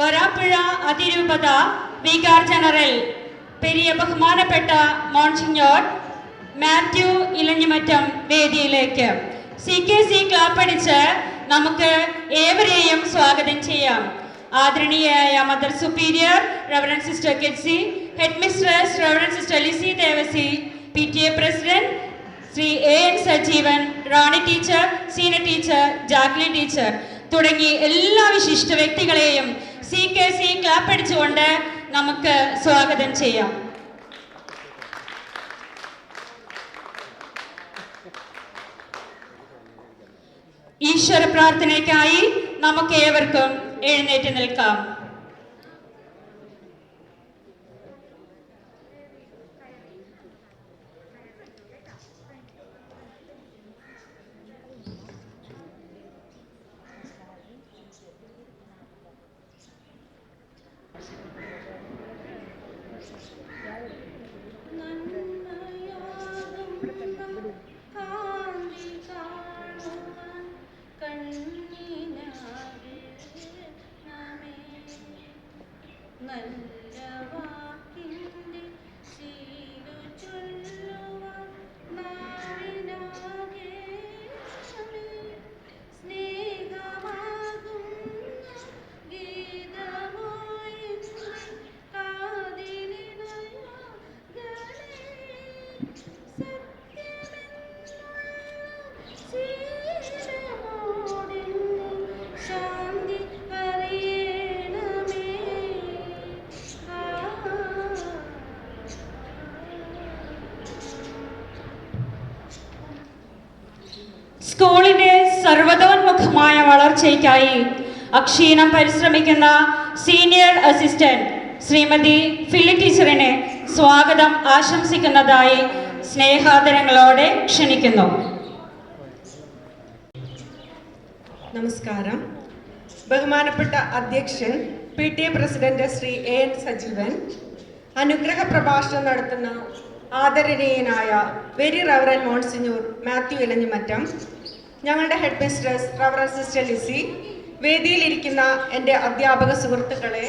വരാപ്പുഴ അതിരൂപത vicar general Periya ബഹുമാനപ്പെട്ട monsignor Mathew Elanjimattom വേദിയിലേക്ക് CKC ക്ലാപ്പടിച്ച് നമുക്ക് ഏവരെയും സ്വാഗതം ചെയ്യാം. ആദരണീയായ mother superior reverend sister Ketsy, headmistress reverend sister Lissy Devasi, PTA president Shri AN Sajeevan, Rani teacher, Seena teacher, Jacqueline teacher തുടങ്ങി എല്ലാ വിശിഷ്ട വ്യക്തികളെയും CKC ക്ലാപ്പടിച്ചുകൊണ്ട് നമുക്ക് സ്വാഗതം ചെയ്യാം. ഈശ്വര പ്രാർത്ഥനയ്ക്കായി നമുക്ക് ഏവർക്കും എഴുന്നേറ്റ് നിൽക്കാം. സ്കൂളിന്റെ സർവതോന്മുഖമായ വളർച്ചയ്ക്കായി അക്ഷീണം പരിശ്രമിക്കുന്ന സീനിയർ അസിസ്റ്റന്റ് ശ്രീമതി ഫിലി ടീച്ചറിനെ സ്വാഗതം ആശംസിക്കുന്നതായി സ്നേഹാദരങ്ങളോടെ ക്ഷണിക്കുന്നു. നമസ്കാരം. ബഹുമാനപ്പെട്ട അധ്യക്ഷൻ PTA president Shri AN Sajeevan, അനുഗ്രഹ പ്രഭാഷണം നടത്തുന്ന ആദരണീയനായ very reverend monsignor Mathew Elanjimattam, ഞങ്ങളുടെ headmistress reverend sister Lissy, വേദിയിലിരിക്കുന്ന എൻ്റെ അധ്യാപക സുഹൃത്തുക്കളെ,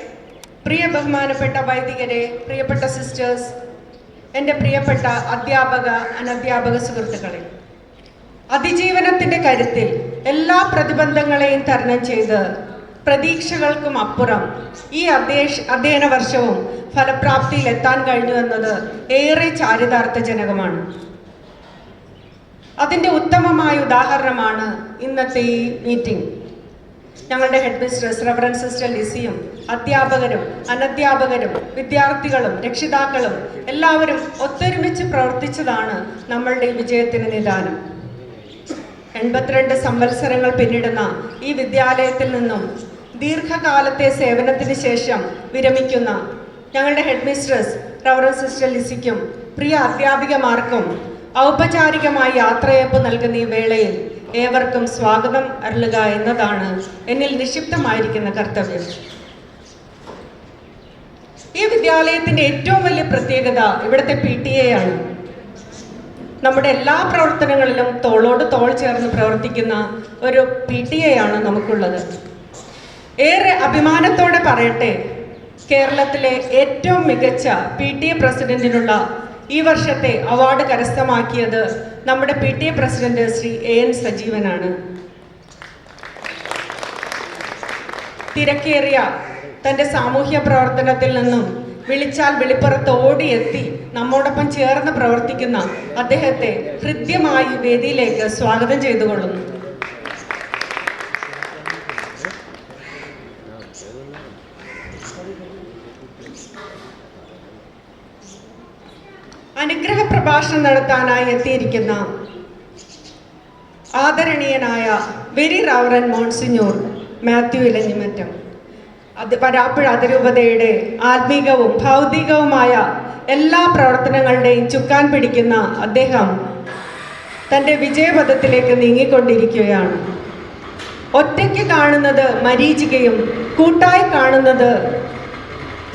പ്രിയ ബഹുമാനപ്പെട്ട വൈദികരെ, പ്രിയപ്പെട്ട സിസ്റ്റേഴ്സ്, എൻ്റെ പ്രിയപ്പെട്ട അധ്യാപക അനധ്യാപക സുഹൃത്തുക്കളെ, അതിജീവനത്തിൻ്റെ കരുത്തിൽ എല്ലാ പ്രതിബന്ധങ്ങളെയും തരണം ചെയ്ത് പ്രതീക്ഷകൾക്കും അപ്പുറം ഈ അധ്യയന വർഷവും ഫലപ്രാപ്തിയിൽ എത്താൻ കഴിഞ്ഞു എന്നത് ഏറെ ചാരിതാർത്ഥജനകമാണ്. അതിൻ്റെ ഉത്തമമായ ഉദാഹരണമാണ് ഇന്നത്തെ ഈ മീറ്റിംഗ്. ഞങ്ങളുടെ ഹെഡ് മിസ്ട്രസ് റവറൻഡ് സിസ്റ്റർ ലിസിയും അധ്യാപകരും അനധ്യാപകരും വിദ്യാർത്ഥികളും രക്ഷിതാക്കളും എല്ലാവരും ഒത്തൊരുമിച്ച് പ്രവർത്തിച്ചതാണ് നമ്മളുടെ ഈ വിജയത്തിന് നിദാനം. 82 സംവത്സരങ്ങൾ പിന്നിടുന്ന ഈ വിദ്യാലയത്തിൽ നിന്നും ദീർഘകാലത്തെ സേവനത്തിന് ശേഷം വിരമിക്കുന്ന ഞങ്ങളുടെ ഹെഡ് മിസ്ട്രസ് റവറൻഡ് സിസ്റ്റർ ലിസിക്കും പ്രിയ അധ്യാപികമാർക്കും ഔപചാരികമായി യാത്രയയപ്പ് നൽകുന്ന ഈ വേളയിൽ ഏവർക്കും സ്വാഗതം അരുളുക എന്നതാണ് എന്നിൽ നിക്ഷിപ്തമായിരിക്കുന്ന കർത്തവ്യം. ഈ വിദ്യാലയത്തിന്റെ ഏറ്റവും വലിയ പ്രത്യേകത ഇവിടുത്തെ PTA ആണ്. നമ്മുടെ എല്ലാ പ്രവർത്തനങ്ങളിലും തോളോട് തോൾ ചേർന്ന് പ്രവർത്തിക്കുന്ന ഒരു PTA ആണ് നമുക്കുള്ളത്. ഏറെ അഭിമാനത്തോടെ പറയട്ടെ, കേരളത്തിലെ ഏറ്റവും മികച്ച PTA പ്രസിഡന്റിനുള്ള ഈ വർഷത്തെ അവാർഡ് കരസ്ഥമാക്കിയത് നമ്മുടെ PTA പ്രസിഡന്റ് ശ്രീ AN സജീവനാണ്. തിരക്കേറിയ തൻ്റെ സാമൂഹ്യ പ്രവർത്തനത്തിൽ നിന്നും വിളിച്ചാൽ വെളിപ്പുറത്ത് ഓടിയെത്തി നമ്മോടൊപ്പം ചേർന്ന് പ്രവർത്തിക്കുന്ന അദ്ദേഹത്തെ ഹൃദ്യമായി വേദിയിലേക്ക് സ്വാഗതം ചെയ്തുകൊള്ളുന്നു. അനുഗ്രഹ പ്രഭാഷണം നടത്താനായി എത്തിയിരിക്കുന്ന ആദരണീയനായ very reverend monsignor Mathew Elanjimattam, Varapuzha അതിരൂപതയുടെ ആത്മീകവും ഭൗതികവുമായ എല്ലാ പ്രവർത്തനങ്ങളുടെയും ചുക്കാൻ പിടിക്കുന്ന അദ്ദേഹം തൻ്റെ വിജയപഥത്തിലേക്ക് നീങ്ങിക്കൊണ്ടിരിക്കുകയാണ്. ഒറ്റയ്ക്ക് കാണുന്നത് മരീചികയും കൂട്ടായി കാണുന്നത്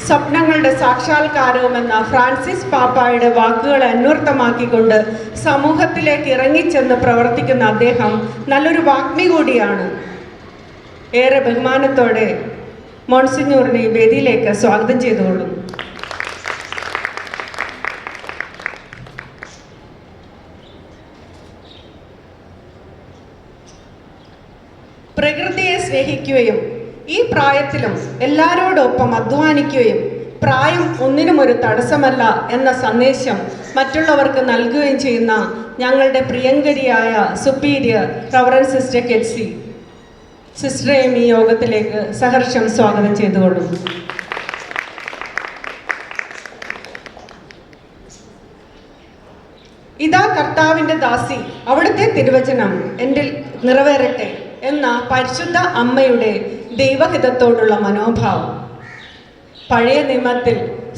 സ്വപ്നങ്ങളുടെ സാക്ഷാത്കാരവുമെന്ന ഫ്രാൻസിസ് പാപ്പായുടെ വാക്കുകളെ അന്വർത്ഥമാക്കിക്കൊണ്ട് സമൂഹത്തിലേക്ക് ഇറങ്ങിച്ചെന്ന് പ്രവർത്തിക്കുന്ന അദ്ദേഹം നല്ലൊരു വാഗ്മി കൂടിയാണ്. ഏറെ ബഹുമാനത്തോടെ മോൺസിഞ്ഞൂറിനെ ഈ വേദിയിലേക്ക് സ്വാഗതം ചെയ്തുകൊള്ളും. പ്രകൃതിയെ സ്നേഹിക്കുകയും ഈ പ്രായത്തിലും എല്ലാവരോടൊപ്പം അധ്വാനിക്കുകയും പ്രായം ഒന്നിനും ഒരു തടസ്സമല്ല എന്ന സന്ദേശം മറ്റുള്ളവർക്ക് നൽകുകയും ചെയ്യുന്ന ഞങ്ങളുടെ പ്രിയങ്കരിയായ സുപ്പീരിയർ റവറൻഡ് സിസ്റ്റർ കെറ്റ്സി സിസ്റ്ററെയും ഈ യോഗത്തിലേക്ക് സഹർഷം സ്വാഗതം ചെയ്തുകൊള്ളും. ഇതാ കർത്താവിൻ്റെ ദാസി, അവിടുത്തെ തിരുവചനം എൻ്റെ നിറവേറട്ടെ എന്ന പരിശുദ്ധ അമ്മയുടെ ദൈവഹിതത്തോടുള്ള മനോഭാവം. പഴയ നിയമത്തിൽ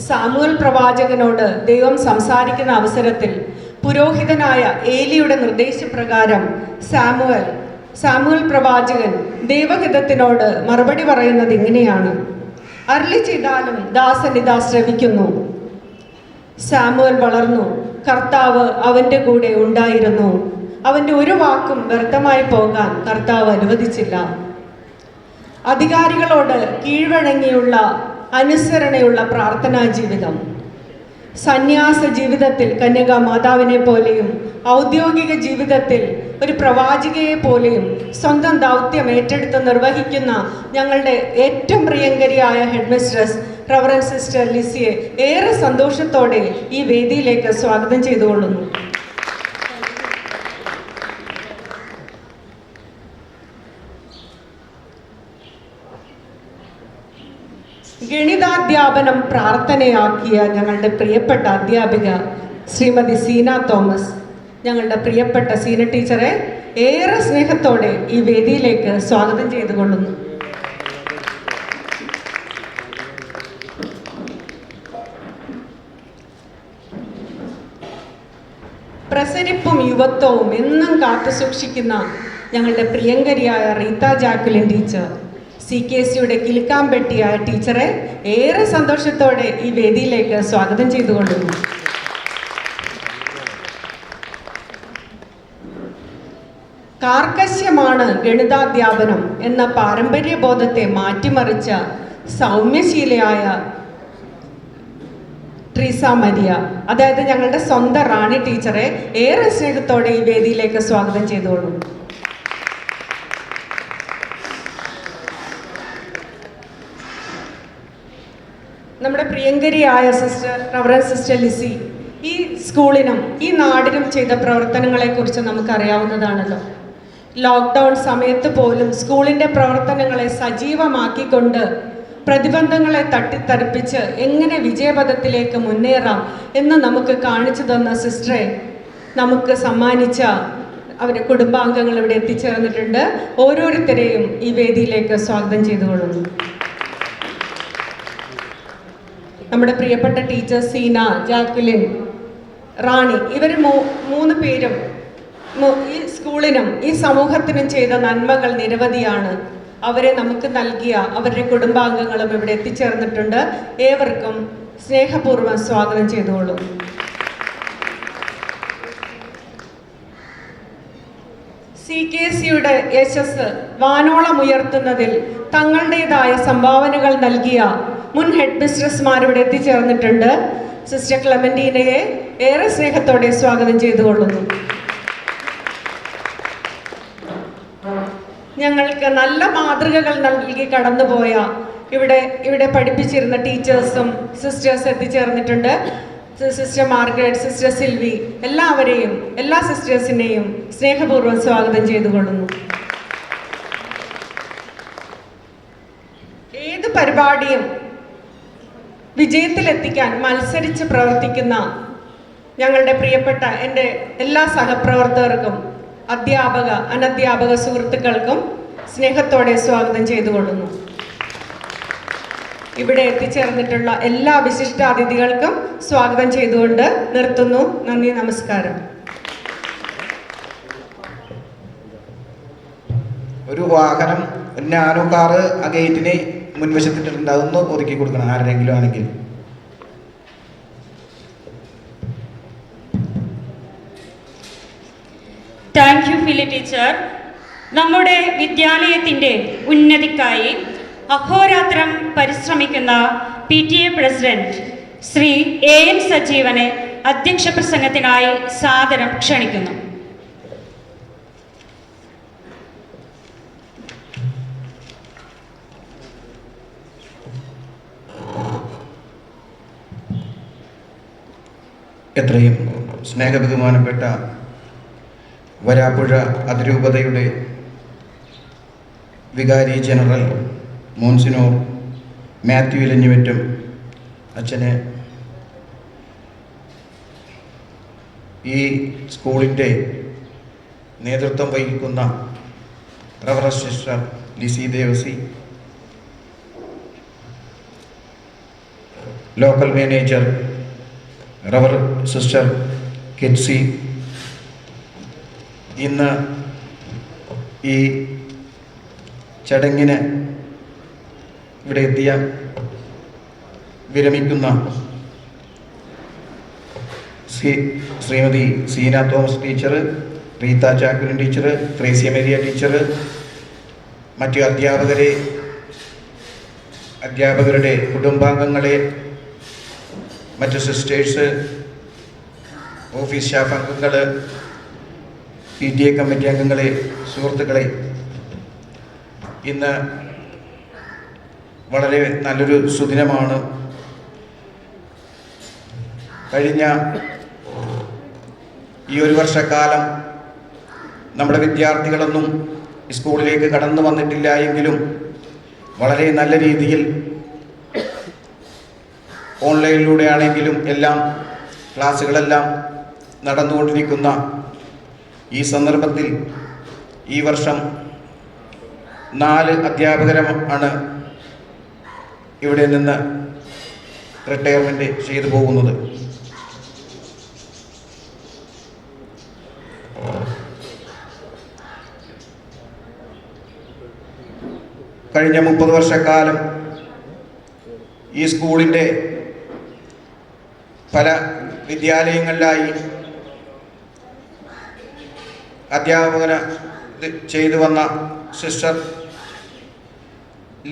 സാമുവൽ പ്രവാചകനോട് ദൈവം സംസാരിക്കുന്ന അവസരത്തിൽ പുരോഹിതനായ ഏലിയുടെ നിർദ്ദേശപ്രകാരം സാമുവൽ പ്രവാചകൻ ദൈവഹിതത്തിനോട് മറുപടി പറയുന്നത് ഇങ്ങനെയാണ്: അരുളി ചെയ്താലും ദാസൻ ഇതാ ശ്രവിക്കുന്നു. സാമുവൽ വളർന്നു, കർത്താവ് അവൻ്റെ കൂടെ ഉണ്ടായിരുന്നു. അവൻ്റെ ഒരു വാക്കും വ്യർത്ഥമായി പോകാൻ കർത്താവ് അനുവദിച്ചില്ല. അധികാരികളോട് കീഴ്വഴങ്ങിയുള്ള അനുസരണയുള്ള പ്രാർത്ഥനാ ജീവിതം, സന്യാസ ജീവിതത്തിൽ കന്യകാ മാതാവിനെ പോലെയും ഔദ്യോഗിക ജീവിതത്തിൽ ഒരു പ്രവാചികയെ പോലെയും സ്വന്തം ദൗത്യം ഏറ്റെടുത്ത് നിർവഹിക്കുന്ന ഞങ്ങളുടെ ഏറ്റവും പ്രിയങ്കരിയായ ഹെഡ് മിസ്ട്രസ് റവറൻഡ് സിസ്റ്റർ ലിസിയെ ഏറെ സന്തോഷത്തോടെ ഈ വേദിയിലേക്ക് സ്വാഗതം ചെയ്തുകൊള്ളുന്നു. ഗണിതാധ്യാപനം പ്രാർത്ഥനയാക്കിയ ഞങ്ങളുടെ പ്രിയപ്പെട്ട അധ്യാപിക ശ്രീമതി സീന തോമസ്, ഞങ്ങളുടെ പ്രിയപ്പെട്ട സീന ടീച്ചറെ ഏറെ സ്നേഹത്തോടെ ഈ വേദിയിലേക്ക് സ്വാഗതം ചെയ്തുകൊള്ളുന്നു. പ്രസരിപ്പും യുവത്വവും എന്നും കാത്തു സൂക്ഷിക്കുന്ന ഞങ്ങളുടെ പ്രിയങ്കരിയായ റീത്ത ജാക്കുലിൻ ടീച്ചർ, CKCയുടെ കിലുക്കാമ്പെട്ടിയായ ടീച്ചറെ ഏറെ സന്തോഷത്തോടെ ഈ വേദിയിലേക്ക് സ്വാഗതം ചെയ്തുകൊള്ളുന്നു. കാർക്കശ്യമാണ് ഗണിതാധ്യാപനം എന്ന പാരമ്പര്യബോധത്തെ മാറ്റിമറിച്ച സൗമ്യശീലയായ ട്രീസ മരിയ, അതായത് ഞങ്ങളുടെ സ്വന്തം റാണി ടീച്ചറെ ഏറെ സ്നേഹത്തോടെ ഈ വേദിയിലേക്ക് സ്വാഗതം ചെയ്തുകൊള്ളുന്നു. നമ്മുടെ പ്രിയങ്കരിയായ സിസ്റ്റർ റവറൻഡ് സിസ്റ്റർ ലിസി ഈ സ്കൂളിനും ഈ നാടിനും ചെയ്ത പ്രവർത്തനങ്ങളെക്കുറിച്ച് നമുക്കറിയാവുന്നതാണല്ലോ. ലോക്ക്ഡൗൺ സമയത്ത് പോലും സ്കൂളിൻ്റെ പ്രവർത്തനങ്ങളെ സജീവമാക്കിക്കൊണ്ട് പ്രതിബന്ധങ്ങളെ തട്ടിത്തെറിപ്പിച്ച് എങ്ങനെ വിജയപഥത്തിലേക്ക് മുന്നേറാം എന്ന് നമുക്ക് കാണിച്ചു തന്ന സിസ്റ്ററെ നമുക്ക് സമ്മാനിച്ച അവരുടെ കുടുംബാംഗങ്ങൾ ഇവിടെ എത്തിച്ചേർന്നിട്ടുണ്ട്. ഓരോരുത്തരെയും ഈ വേദിയിലേക്ക് സ്വാഗതം ചെയ്തുകൊള്ളുന്നു. നമ്മുടെ പ്രിയപ്പെട്ട ടീച്ചർ സീന, ജാക്കുലിൻ, റാണി, ഇവർ മൂന്ന് പേരും ഈ സ്കൂളിനും ഈ സമൂഹത്തിനും ചെയ്ത നന്മകൾ നിരവധിയാണ്. അവരെ നമുക്ക് നൽകിയ അവരുടെ കുടുംബാംഗങ്ങളും ഇവിടെ എത്തിച്ചേർന്നിട്ടുണ്ട്. ഏവർക്കും സ്നേഹപൂർവ്വം സ്വാഗതം ചെയ്തുകൊള്ളൂ. CKCയുടെ യശസ് വാനോളം ഉയർത്തുന്നതിൽ തങ്ങളുടേതായ സംഭാവനകൾ നൽകിയ മുൻ ഹെഡ് മിസ്ട്രസ്മാർ ഇവിടെ എത്തിച്ചേർന്നിട്ടുണ്ട്. സിസ്റ്റർ ക്ലെമന്റീനയെ ഏറെ സ്നേഹത്തോടെ സ്വാഗതം ചെയ്തുകൊള്ളുന്നു. ഞങ്ങൾക്ക് നല്ല മാതൃകകൾ നൽകി കടന്നുപോയ ഇവിടെ പഠിപ്പിച്ചിരുന്ന ടീച്ചേഴ്സും സിസ്റ്റേഴ്സ് എത്തിച്ചേർന്നിട്ടുണ്ട്. സിസ്റ്റർ മാർഗ്രറ്റ്, സിസ്റ്റർ സിൽവി, എല്ലാവരെയും എല്ലാ സിസ്റ്റേഴ്സിനെയും സ്നേഹപൂർവ്വം സ്വാഗതം ചെയ്തുകൊള്ളുന്നു. ഏത് പരിപാടിയും വിജയത്തിലെത്തിക്കാൻ മത്സരിച്ച് പ്രവർത്തിക്കുന്ന ഞങ്ങളുടെ പ്രിയപ്പെട്ട എൻ്റെ എല്ലാ സഹപ്രവർത്തകർക്കും അധ്യാപക അനധ്യാപക സുഹൃത്തുക്കൾക്കും സ്നേഹത്തോടെ സ്വാഗതം ചെയ്തുകൊള്ളുന്നു. ഇവിടെ എത്തിച്ചേർന്നിട്ടുള്ള എല്ലാ വിശിഷ്ടാതിഥികൾക്കും സ്വാഗതം ചെയ്തുകൊണ്ട് നിർത്തുന്നു. നന്ദി, നമസ്കാരം. ഒരു വാഹനം, നാനോ കാറ് ആ ഗേറ്റിന് മുൻവശത്തിട്ടുണ്ട്, അതൊന്ന് ഒതുക്കി കൊടുക്കണം ആരെങ്കിലും ആണെങ്കിൽ. Thank you Phily teacher. നമ്മുടെ വിദ്യാലയത്തിൻ്റെ ഉന്നതിക്കായി അഹോരാത്രം പരിശ്രമിക്കുന്ന PTA പ്രസിഡന്റ് ശ്രീ AN സജീവനെ അധ്യക്ഷ പ്രസംഗത്തിനായി സാദരം ക്ഷണിക്കുന്നു. എത്രയും സ്നേഹബഹുമാനപ്പെട്ട വരാപ്പുഴ അതിരൂപതയുടെ വികാരി ജനറൽ മോൺസിനോർ മാത്യു ഇലഞ്ഞിമറ്റും അച്ഛന്, ഈ സ്കൂളിൻ്റെ നേതൃത്വം വഹിക്കുന്ന reverend sister Lissy Devasi, local manager reverend sister Ketsy, ഇന്ന് ഈ ചടങ്ങിന് ഇവിടെ എത്തിയ വിരമിക്കുന്ന Shrimati Seena Thomas teacher, Reetha Chakkuran teacher, Thresia Mariya teacher, മറ്റു അധ്യാപകരുടെ കുടുംബാംഗങ്ങളെ, മറ്റു സിസ്റ്റേഴ്സ്, ഓഫീസ് സ്റ്റാഫ് അംഗങ്ങൾ, PTA കമ്മിറ്റി അംഗങ്ങളെ, സുഹൃത്തുക്കളെ, ഇന്ന് വളരെ നല്ലൊരു സുദിനമാണ്. കഴിഞ്ഞ ഈ ഒരു വർഷക്കാലം നമ്മുടെ വിദ്യാർത്ഥികളൊന്നും സ്കൂളിലേക്ക് കടന്നു വന്നിട്ടില്ല എങ്കിലും വളരെ നല്ല രീതിയിൽ ഓൺലൈനിലൂടെ ആണെങ്കിലും എല്ലാം ക്ലാസ്സുകളെല്ലാം നടന്നുകൊണ്ടിരിക്കുന്ന ഈ സന്ദർഭത്തിൽ ഈ വർഷം 4 അധ്യാപകരാണ് ഇവിടെ നിന്ന് റിട്ടയർമെൻറ്റ് ചെയ്തു പോകുന്നത്. കഴിഞ്ഞ 30 വർഷക്കാലം ഈ സ്കൂളിൻ്റെ പല വിദ്യാലയങ്ങളിലായി അധ്യാപകന ചെയ്തു വന്ന സിസ്റ്റർ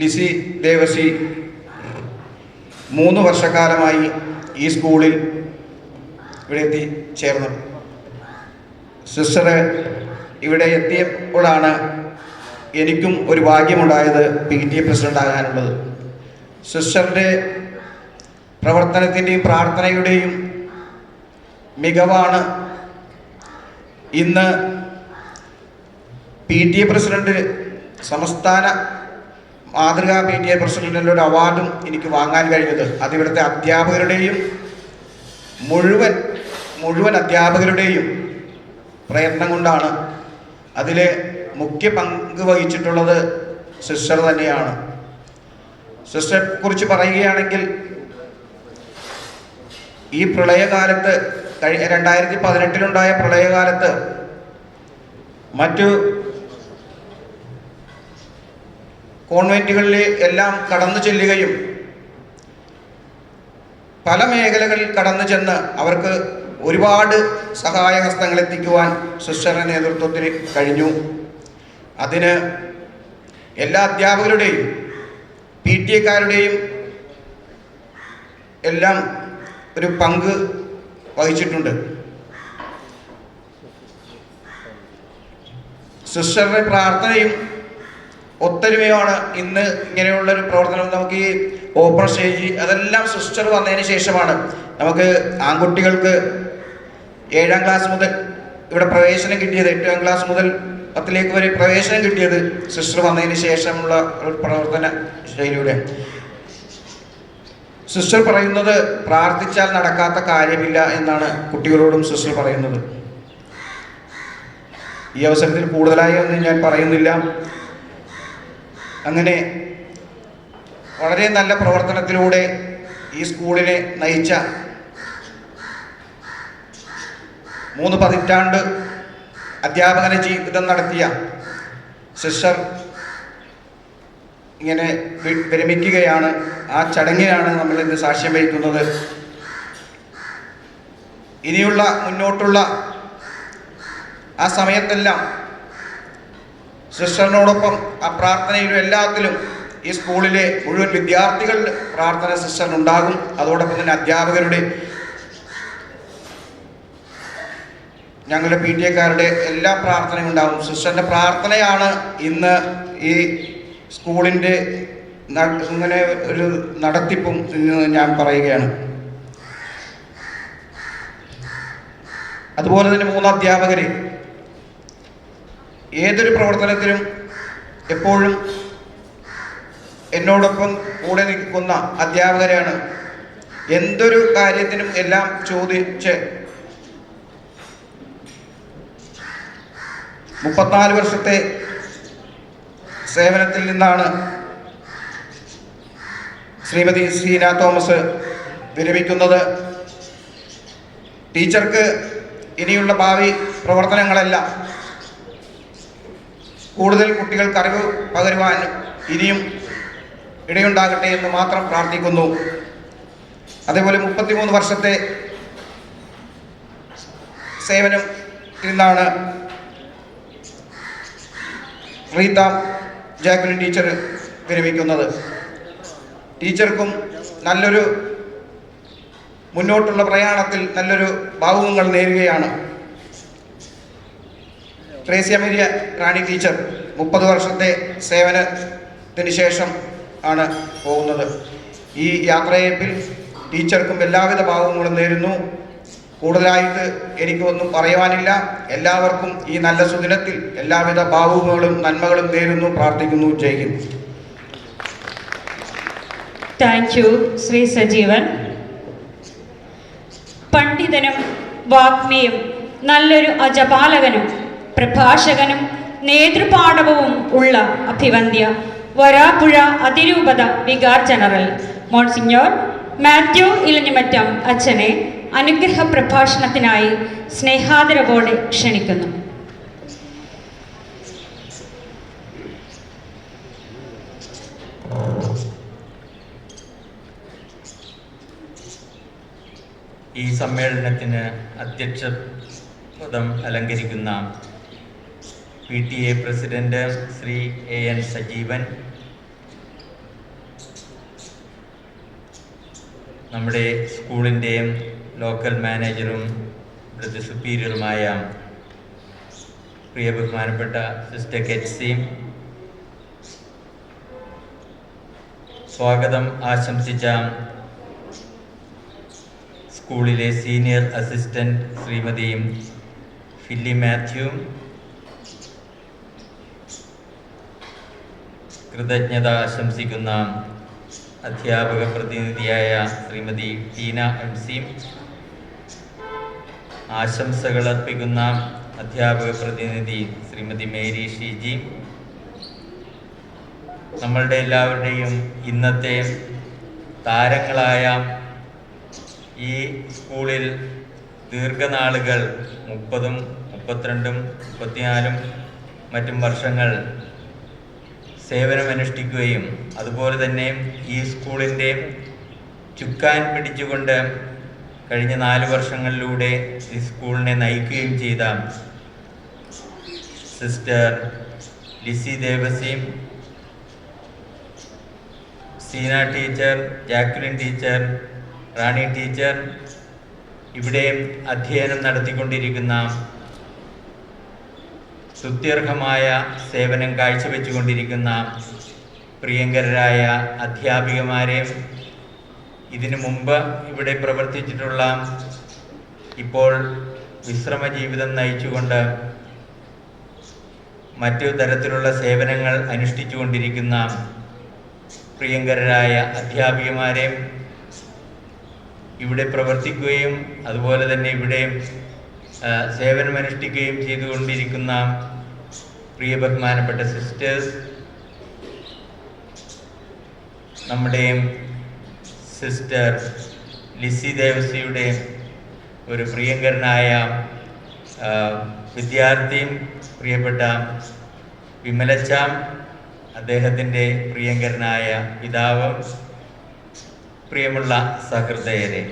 ലിസി ദേവസി 3 വർഷക്കാലമായി ഈ സ്കൂളിൽ ഇവിടെ എത്തിച്ചേർന്നു. സിസ്റ്റർ ഇവിടെ എത്തിയപ്പോഴാണ് എനിക്കും ഒരു ഭാഗ്യമുണ്ടായത് PTA പ്രസിഡന്റ് ആകാനുള്ളത്. സിസ്റ്ററിൻ്റെ പ്രവർത്തനത്തിൻ്റെയും പ്രാർത്ഥനയുടെയും മികവാണ് ഇന്ന് PTA പ്രസിഡന്റ്, സംസ്ഥാന മാതൃകാ PTA പ്രസിഡന്റിൻ്റെ ഒരു അവാർഡും എനിക്ക് വാങ്ങാൻ കഴിഞ്ഞത്. അതിവിടുത്തെ അധ്യാപകരുടെയും മുഴുവൻ അധ്യാപകരുടെയും പ്രയത്നം കൊണ്ടാണ്. അതിൽ മുഖ്യ പങ്ക് വഹിച്ചിട്ടുള്ളത് സിസ്റ്റർ തന്നെയാണ്. സിസ്റ്ററെ കുറിച്ച് പറയുകയാണെങ്കിൽ ഈ പ്രളയകാലത്ത് 2018 പ്രളയകാലത്ത് മറ്റു കോൺവെന്റുകളിൽ എല്ലാം കടന്നു ചെല്ലുകയും പല മേഖലകളിൽ കടന്നു ചെന്ന് അവർക്ക് ഒരുപാട് സഹായഹസ്തങ്ങൾ എത്തിക്കുവാൻ സിസ്റ്ററുടെ നേതൃത്വത്തിൽ കഴിഞ്ഞു. അതിന് എല്ലാ അധ്യാപകരുടെയും PTA-കാരുടെയും എല്ലാം ഒരു പങ്ക് വഹിച്ചിട്ടുണ്ട്. സിസ്റ്ററുടെ പ്രാർത്ഥനയും ഒത്തൊരുമയുമാണ് ഇന്ന് ഇങ്ങനെയുള്ളൊരു പ്രവർത്തനം. നമുക്ക് ഈ ഓപ്പൺ സ്റ്റേജ് അതെല്ലാം സിസ്റ്റർ വന്നതിന് ശേഷമാണ്. നമുക്ക് ആൺകുട്ടികൾക്ക് 7ാം ക്ലാസ് മുതൽ ഇവിടെ പ്രവേശനം കിട്ടിയത്, 8ാം ക്ലാസ് മുതൽ 10ലേക്ക് വരെ പ്രവേശനം കിട്ടിയത് സിസ്റ്റർ വന്നതിന് ശേഷമുള്ള ഒരു പ്രവർത്തന ശൈലിയുടെ. സിസ്റ്റർ പറയുന്നത് പ്രാർത്ഥിച്ചാൽ നടക്കാത്ത കാര്യമില്ല എന്നാണ് കുട്ടികളോടും സിസ്റ്റർ പറയുന്നത്. ഈ അവസരത്തിൽ കൂടുതലായി ഒന്നും ഞാൻ പറയുന്നില്ല. അങ്ങനെ വളരെ നല്ല പ്രവർത്തനത്തിലൂടെ ഈ സ്കൂളിനെ നയിച്ച 3 പതിറ്റാണ്ട് അധ്യാപകന ജീവിതം നടത്തിയ സിസ്റ്റർ ഇങ്ങനെ വിരമിക്കുകയാണ്. ആ ചടങ്ങിനാണ് നമ്മൾ ഇന്ന് സാക്ഷ്യം വഹിക്കുന്നത്. ഇനിയുള്ള മുന്നോട്ടുള്ള ആ സമയത്തെല്ലാം സിസ്റ്ററിനോടൊപ്പം ആ പ്രാർത്ഥനയിലും എല്ലാത്തിലും ഈ സ്കൂളിലെ മുഴുവൻ വിദ്യാർത്ഥികളുടെ പ്രാർത്ഥന സിസ്റ്ററിനുണ്ടാകും. അതോടൊപ്പം തന്നെ അധ്യാപകരുടെ, ഞങ്ങളുടെ PTA-ക്കാരുടെ എല്ലാ പ്രാർത്ഥനയും ഉണ്ടാകും. സിസ്റ്ററിൻ്റെ പ്രാർത്ഥനയാണ് ഇന്ന് ഈ സ്കൂളിൻ്റെ ഇങ്ങനെ ഒരു നടത്തിപ്പും ഞാൻ പറയുകയാണ്. അതുപോലെ തന്നെ 3 അധ്യാപകർ ഏതൊരു പ്രവർത്തനത്തിലും എപ്പോഴും എന്നോടൊപ്പം കൂടെ നിൽക്കുന്ന അധ്യാപകരാണ്. എന്തൊരു കാര്യത്തിനും എല്ലാം ചോദിച്ച് 34 വർഷത്തെ സേവനത്തിൽ നിന്നാണ് ശ്രീമതി സീന തോമസ് വിരമിക്കുന്നത്. ടീച്ചർക്ക് ഇനിയുള്ള ഭാവി പ്രവർത്തനങ്ങളെല്ലാം കൂടുതൽ കുട്ടികൾക്ക് അറിവ് പകരുവാൻ ഇനിയും ഇടയുണ്ടാകട്ടെ എന്ന് മാത്രം പ്രാർത്ഥിക്കുന്നു. അതേപോലെ 33 വർഷത്തെ സേവനത്തിൽ നിന്നാണ് റീത്ത ജാക്വലിൻ ടീച്ചർ വിരമിക്കുന്നത്. ടീച്ചർക്കും നല്ലൊരു മുന്നോട്ടുള്ള പ്രയാണത്തിൽ നല്ലൊരു ഭാവുകങ്ങൾ നേരുകയാണ്. ട്രേസ്യ മേരിയ റാണി ടീച്ചർ 30 വർഷത്തെ സേവനത്തിന് ശേഷം ആണ് പോകുന്നത്. ഈ യാത്രയപ്പിൽ ടീച്ചർക്കും എല്ലാവിധ ഭാവുകങ്ങളും നേരുന്നു. കൂടുതലായിട്ട് എനിക്കൊന്നും പറയുവാനില്ല. എല്ലാവർക്കും ഈ നല്ല സുദിനത്തിൽ എല്ലാവിധ ഭാവുകങ്ങളും നന്മകളും നേരുന്നു, പ്രാർത്ഥിക്കുന്നു. ജയ്. Thank you Shri Sajeevan. പണ്ഡിതനും വാഗ്മിയും നല്ലൊരു അജപാലകനും പ്രഭാഷകനും നേതൃപാടവവും ഉള്ള അഭിവന്ദ്യ വരാപ്പുഴ അതിരൂപത vicar general monsignor Mathew Elanjimattom അച്ഛനെ അനുഗ്രഹ പ്രഭാഷണത്തിനായി സ്നേഹാദരവോടെ ക്ഷണിക്കുന്നു. ഈ സമ്മേളനത്തിന് അധ്യക്ഷ പദം അലങ്കരിക്കുന്ന PTA president Shri AN Sajeevan, നമ്മുടെ സ്കൂളിൻ്റെ ലോക്കൽ മാനേജറും ഇവിടുത്തെ സുപ്പീരിയറുമായ പ്രിയ ബഹുമാനപ്പെട്ട സിസ്റ്റർ കെറ്റ്സി, സ്വാഗതം ആശംസിച്ച സ്കൂളിലെ senior assistant Shrimati filly Mathew, കൃതജ്ഞത ആശംസിക്കുന്ന അധ്യാപക പ്രതിനിധിയായ ശ്രീമതി ടീന MC, ആശംസകൾ അർപ്പിക്കുന്ന അധ്യാപക പ്രതിനിധി ശ്രീമതി മേരി ഷിജി, നമ്മളുടെ എല്ലാവരുടെയും ഇന്നത്തെ താരങ്ങളായ ഈ സ്കൂളിൽ ദീർഘനാളുകൾ 30, 32, 34 മറ്റും വർഷങ്ങൾ സേവനമനുഷ്ഠിക്കുകയും അതുപോലെ തന്നെ ഈ സ്കൂളിൻ്റെ ചുക്കാൻ പിടിച്ചുകൊണ്ട് കഴിഞ്ഞ 4 വർഷങ്ങളിലൂടെ ഈ സ്കൂളിനെ നയിക്കുകയും ചെയ്ത സിസ്റ്റർ ലിസി ദേവസിയും, Seena teacher, Jacqueline teacher, Rani teacher, ഇവിടെ അധ്യയനം നടത്തിക്കൊണ്ടിരിക്കുന്ന സ്തുത്യർഹമായ സേവനം കാഴ്ചവെച്ചുകൊണ്ടിരിക്കുന്ന പ്രിയങ്കരായ അധ്യാപികമാരെ, ഇതിനു മുമ്പ് ഇവിടെ പ്രവർത്തിച്ചിട്ടുള്ള, ഇപ്പോൾ വിശ്രമ ജീവിതം നയിച്ചുകൊണ്ട് മറ്റു തരത്തിലുള്ള സേവനങ്ങൾ അനുഷ്ഠിച്ചുകൊണ്ടിരിക്കുന്ന പ്രിയങ്കരായ അധ്യാപികമാരെ, ഇവിടെ പ്രവർത്തിക്കുകയും അതുപോലെ തന്നെ ഇവിടെ സേവനമനുഷ്ഠിക്കുകയും ചെയ്തുകൊണ്ടിരിക്കുന്ന പ്രിയ ബഹുമാനപ്പെട്ട സിസ്റ്റേഴ്സ്, നമ്മുടെ സിസ്റ്റർ ലിസി ദേവസിയുടെ ഒരു പ്രിയങ്കരനായ വിദ്യാർത്ഥിയും പ്രിയപ്പെട്ട വിമലച്ച, അദ്ദേഹത്തിൻ്റെ പ്രിയങ്കരനായ പിതാവ്, പ്രിയമുള്ള സഹൃദയരെ,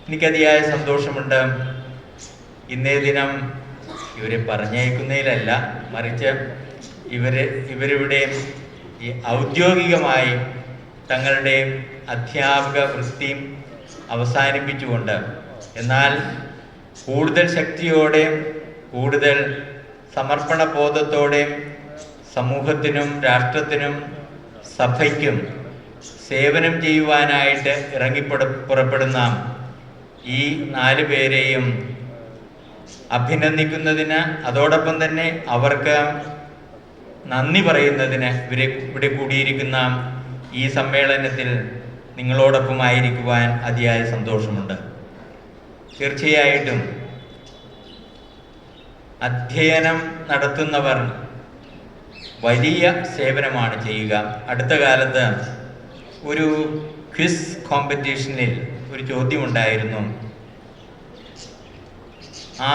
എനിക്കതിയായ സന്തോഷമുണ്ട്. ഇന്നേ ദിനം ഇവരെ പറഞ്ഞയക്കുന്നതിലല്ല, മറിച്ച് ഇവരിവിടെ ഈ ഔദ്യോഗികമായി തങ്ങളുടെ അധ്യാപക വൃത്തിയും അവസാനിപ്പിച്ചുകൊണ്ട് എന്നാൽ കൂടുതൽ ശക്തിയോടെ കൂടുതൽ സമർപ്പണ ബോധത്തോടെ സമൂഹത്തിനും രാഷ്ട്രത്തിനും സഭയ്ക്കും സേവനം ചെയ്യുവാനായിട്ട് പുറപ്പെടുന്ന ഈ 4 പേരെയും അഭിനന്ദിക്കുന്നതിന് അതോടൊപ്പം തന്നെ അവർക്ക് നന്ദി പറയുന്നതിന് ഇവിടെ കൂടിയിരിക്കുന്ന ഈ സമ്മേളനത്തിൽ നിങ്ങളോടൊപ്പമായിരിക്കുവാൻ അതിയായ സന്തോഷമുണ്ട്. തീർച്ചയായിട്ടും അധ്യയനം നടത്തുന്നവർ വലിയ സേവനമാണ് ചെയ്യുക. അടുത്ത കാലത്ത് ഒരു ക്വിസ് കോമ്പറ്റീഷനിൽ ഒരു ചോദ്യമുണ്ടായിരുന്നു,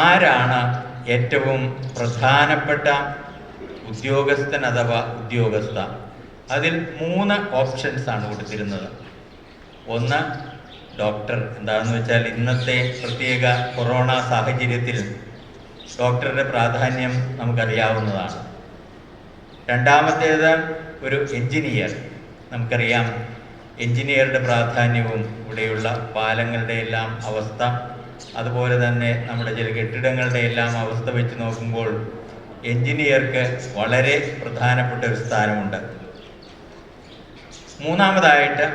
ആരാണ് ഏറ്റവും പ്രധാനപ്പെട്ട ഉദ്യോഗസ്ഥൻ അഥവാ ഉദ്യോഗസ്ഥ? അതിൽ 3 ഓപ്ഷൻസ് ആണ് കൊടുത്തിരുന്നത്. ഒന്ന് ഡോക്ടർ. എന്താണെന്ന് വെച്ചാൽ ഇന്നത്തെ പ്രത്യേക കൊറോണ സാഹചര്യത്തിൽ ഡോക്ടറുടെ പ്രാധാന്യം നമുക്കറിയാവുന്നതാണ്. രണ്ടാമത്തേത് ഒരു എൻജിനീയർ. നമുക്കറിയാം എൻജിനീയറുടെ പ്രാധാന്യവും ഇവിടെയുള്ള പാലങ്ങളുടെ എല്ലാം അവസ്ഥ, അതുപോലെ തന്നെ നമ്മുടെ ചില കെട്ടിടങ്ങളുടെ എല്ലാം അവസ്ഥ വെച്ച് നോക്കുമ്പോൾ എൻജിനീയർക്ക് വളരെ പ്രധാനപ്പെട്ട ഒരു സ്ഥാനമുണ്ട്. മൂന്നാമതായിട്ട്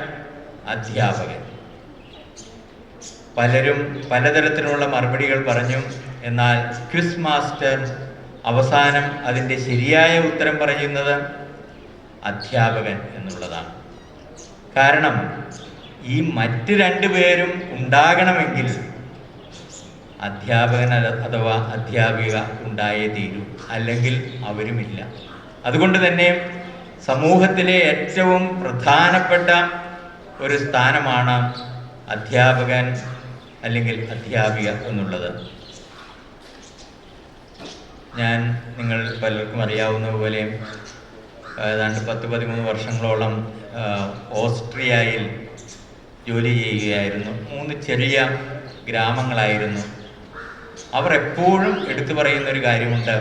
അധ്യാപകൻ. പലരും പലതരത്തിലുള്ള മറുപടികൾ പറഞ്ഞു. എന്നാൽ ക്വിസ് മാസ്റ്റർ അവസാനം അതിൻ്റെ ശരിയായ ഉത്തരം പറയുന്നത് അധ്യാപകൻ എന്നുള്ളതാണ്. കാരണം ഈ മറ്റ് 2 പേരും ഉണ്ടാകണമെങ്കിൽ അധ്യാപകൻ അഥവാ അധ്യാപിക ഉണ്ടായേ തീരൂ, അല്ലെങ്കിൽ അവരുമില്ല. അതുകൊണ്ട് തന്നെ സമൂഹത്തിലെ ഏറ്റവും പ്രധാനപ്പെട്ട ഒരു സ്ഥാനമാണ് അധ്യാപകൻ അല്ലെങ്കിൽ അധ്യാപിക എന്നുള്ളത്. ഞാൻ നിങ്ങൾ പലർക്കും അറിയാവുന്ന പോലെ ഏതാണ്ട് 10-13 വർഷങ്ങളോളം ഓസ്ട്രിയയിൽ ജോലി ചെയ്യുകയായിരുന്നു. 3 ചെറിയ ഗ്രാമങ്ങളായിരുന്നു. അവർ എപ്പോഴും എടുത്തു പറയുന്നൊരു കാര്യമുണ്ട്,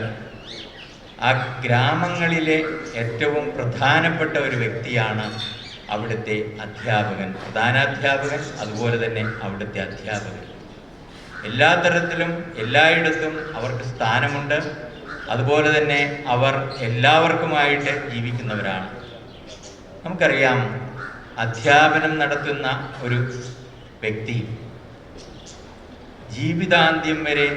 ആ ഗ്രാമങ്ങളിലെ ഏറ്റവും പ്രധാനപ്പെട്ട ഒരു വ്യക്തിയാണ് അവിടുത്തെ അധ്യാപകൻ, പ്രധാനാധ്യാപകൻ, അതുപോലെ തന്നെ അവിടുത്തെ അധ്യാപകൻ. എല്ലാ തരത്തിലും എല്ലായിടത്തും അവർക്ക് സ്ഥാനമുണ്ട്. അതുപോലെ തന്നെ അവർ എല്ലാവർക്കുമായിട്ട് ജീവിക്കുന്നവരാണ്. നമുക്കറിയാം അധ്യാപനം നടത്തുന്ന ഒരു വ്യക്തി ജീവിതാന്ത്യം വരെ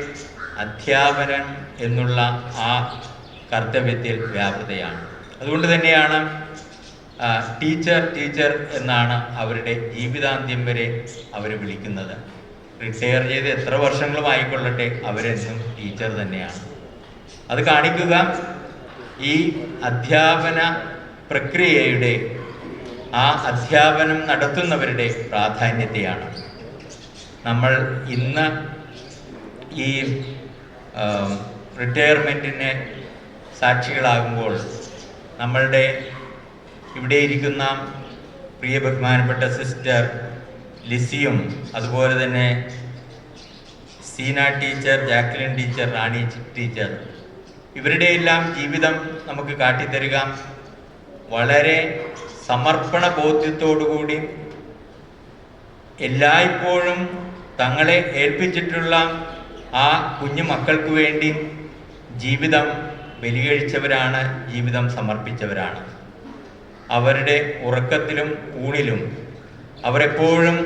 അധ്യാപനം എന്നുള്ള ആ കർത്തവ്യത്തിൽ വ്യാപൃതയാണ്. അതുകൊണ്ട് തന്നെയാണ് ടീച്ചർ എന്നാണ് അവരുടെ ജീവിതാന്ത്യം വരെ അവർ വിളിക്കുന്നത്. റിട്ടയർ ചെയ്ത് എത്ര വർഷങ്ങളും ആയിക്കൊള്ളട്ടെ, അവരെന്നും ടീച്ചർ തന്നെയാണ്. അത് കാണിക്കുക ഈ അധ്യാപന പ്രക്രിയയുടെ, ആ അധ്യാപനം നടത്തുന്നവരുടെ പ്രാധാന്യത്തെയാണ്. നമ്മൾ ഇന്ന് ഈ റിട്ടയർമെൻറ്റിന് സാക്ഷികളാകുമ്പോൾ നമ്മളുടെ ഇവിടെ ഇരിക്കുന്ന പ്രിയ ബഹുമാനപ്പെട്ട സിസ്റ്റർ ലിസിയും, അതുപോലെ തന്നെ Seena teacher, Jacqueline teacher, Rani teacher, ഇവരുടെ എല്ലാം ജീവിതം നമുക്ക് കാട്ടിത്തരിക വളരെ സമർപ്പണ ബോധ്യത്തോടുകൂടി എല്ലായ്പ്പോഴും തങ്ങളെ ഏൽപ്പിച്ചിട്ടുള്ള ആ കുഞ്ഞു മക്കൾക്ക് വേണ്ടി ജീവിതം ബലികഴിച്ചവരാണ്, ജീവിതം സമർപ്പിച്ചവരാണ്. അവരുടെ ഉറക്കത്തിലും ഊണിലും അവരെപ്പോഴും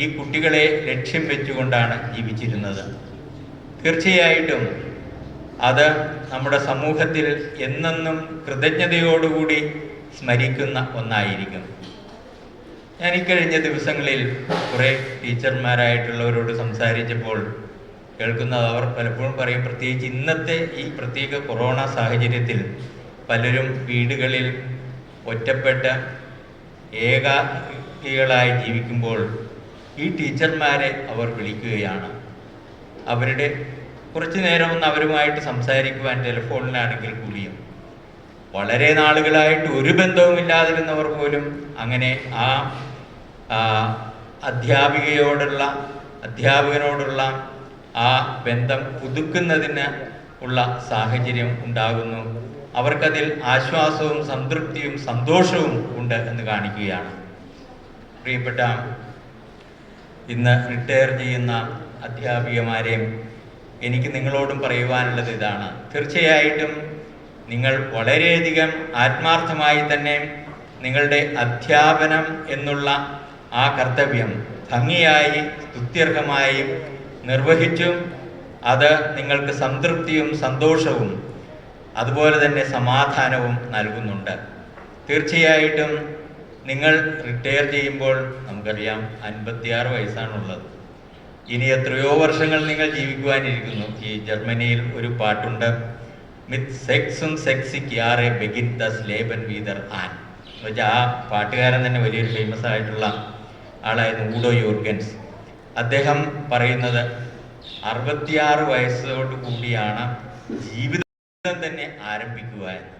ഈ കുട്ടികളെ ലക്ഷ്യം വെച്ചുകൊണ്ടാണ് ജീവിച്ചിരുന്നത്. തീർച്ചയായിട്ടും അത് നമ്മുടെ സമൂഹത്തിൽ എന്നെന്നും കൃതജ്ഞതയോടുകൂടി സ്മരിക്കുന്ന ഒന്നായിരിക്കും. ഞാൻ ഇക്കഴിഞ്ഞ ദിവസങ്ങളിൽ കുറേ ടീച്ചർമാരായിട്ടുള്ളവരോട് സംസാരിച്ചപ്പോൾ കേൾക്കുന്നത്, അവർ പലപ്പോഴും പറയും, പ്രത്യേകിച്ച് ഇന്നത്തെ ഈ പ്രത്യേക കൊറോണ സാഹചര്യത്തിൽ പലരും വീടുകളിൽ ഒറ്റപ്പെട്ട ഏകാകികളായി ജീവിക്കുമ്പോൾ ഈ ടീച്ചർമാരെ അവർ വിളിക്കുകയാണ്. അവരുടെ കുറച്ചു നേരം ഒന്ന് അവരുമായിട്ട് സംസാരിക്കുവാൻ ടെലിഫോണിലാണെങ്കിൽ കൂടിയും വളരെ നാളുകളായിട്ട് ഒരു ബന്ധവുമില്ലാതിരുന്നവർ പോലും അങ്ങനെ ആ അധ്യാപകനോടുള്ള ആ ബന്ധം പുതുക്കുന്നതിന് ഉള്ള സാഹചര്യം ഉണ്ടാകുന്നു. അവർക്കതിൽ ആശ്വാസവും സംതൃപ്തിയും സന്തോഷവും ഉണ്ട് എന്ന് കാണിക്കുകയാണ്. പ്രിയപ്പെട്ട ഇന്ന് റിട്ടയർ ചെയ്യുന്ന അധ്യാപികമാരെയും എനിക്ക് നിങ്ങളോടും പറയുവാനുള്ളത് ഇതാണ്. തീർച്ചയായിട്ടും നിങ്ങൾ വളരെയധികം ആത്മാർത്ഥമായി തന്നെ നിങ്ങളുടെ അധ്യാപനം എന്നുള്ള ആ കർത്തവ്യം ഭംഗിയായി സ്തുത്യർഹമായി നിർവഹിച്ചും അത് നിങ്ങൾക്ക് സംതൃപ്തിയും സന്തോഷവും അതുപോലെ തന്നെ സമാധാനവും നൽകുന്നുണ്ട്. തീർച്ചയായിട്ടും നിങ്ങൾ റിട്ടയർ ചെയ്യുമ്പോൾ നമുക്കറിയാം 56 വയസ്സാണുള്ളത്. ഇനി എത്രയോ വർഷങ്ങൾ നിങ്ങൾ ജീവിക്കുവാനിരിക്കുന്നു. ഈ ജർമ്മനിയിൽ ഒരു പാട്ടുണ്ട്, മിത്ത് സെക്സും സെക്സിക് യാറെ ബെഗിൻ ദസ് ലേബൻ വീതർ ആൻ എന്ന് വെച്ചാൽ ആ പാട്ടുകാരൻ തന്നെ വലിയൊരു ഫേമസ് ആയിട്ടുള്ള ആളായിരുന്നു ഊഡോ യൂർഗൻസ്. അദ്ദേഹം പറയുന്നത് 66 വയസ്സോട് കൂടിയാണ് ജീവിതം തന്നെ ആരംഭിക്കുക എന്ന്.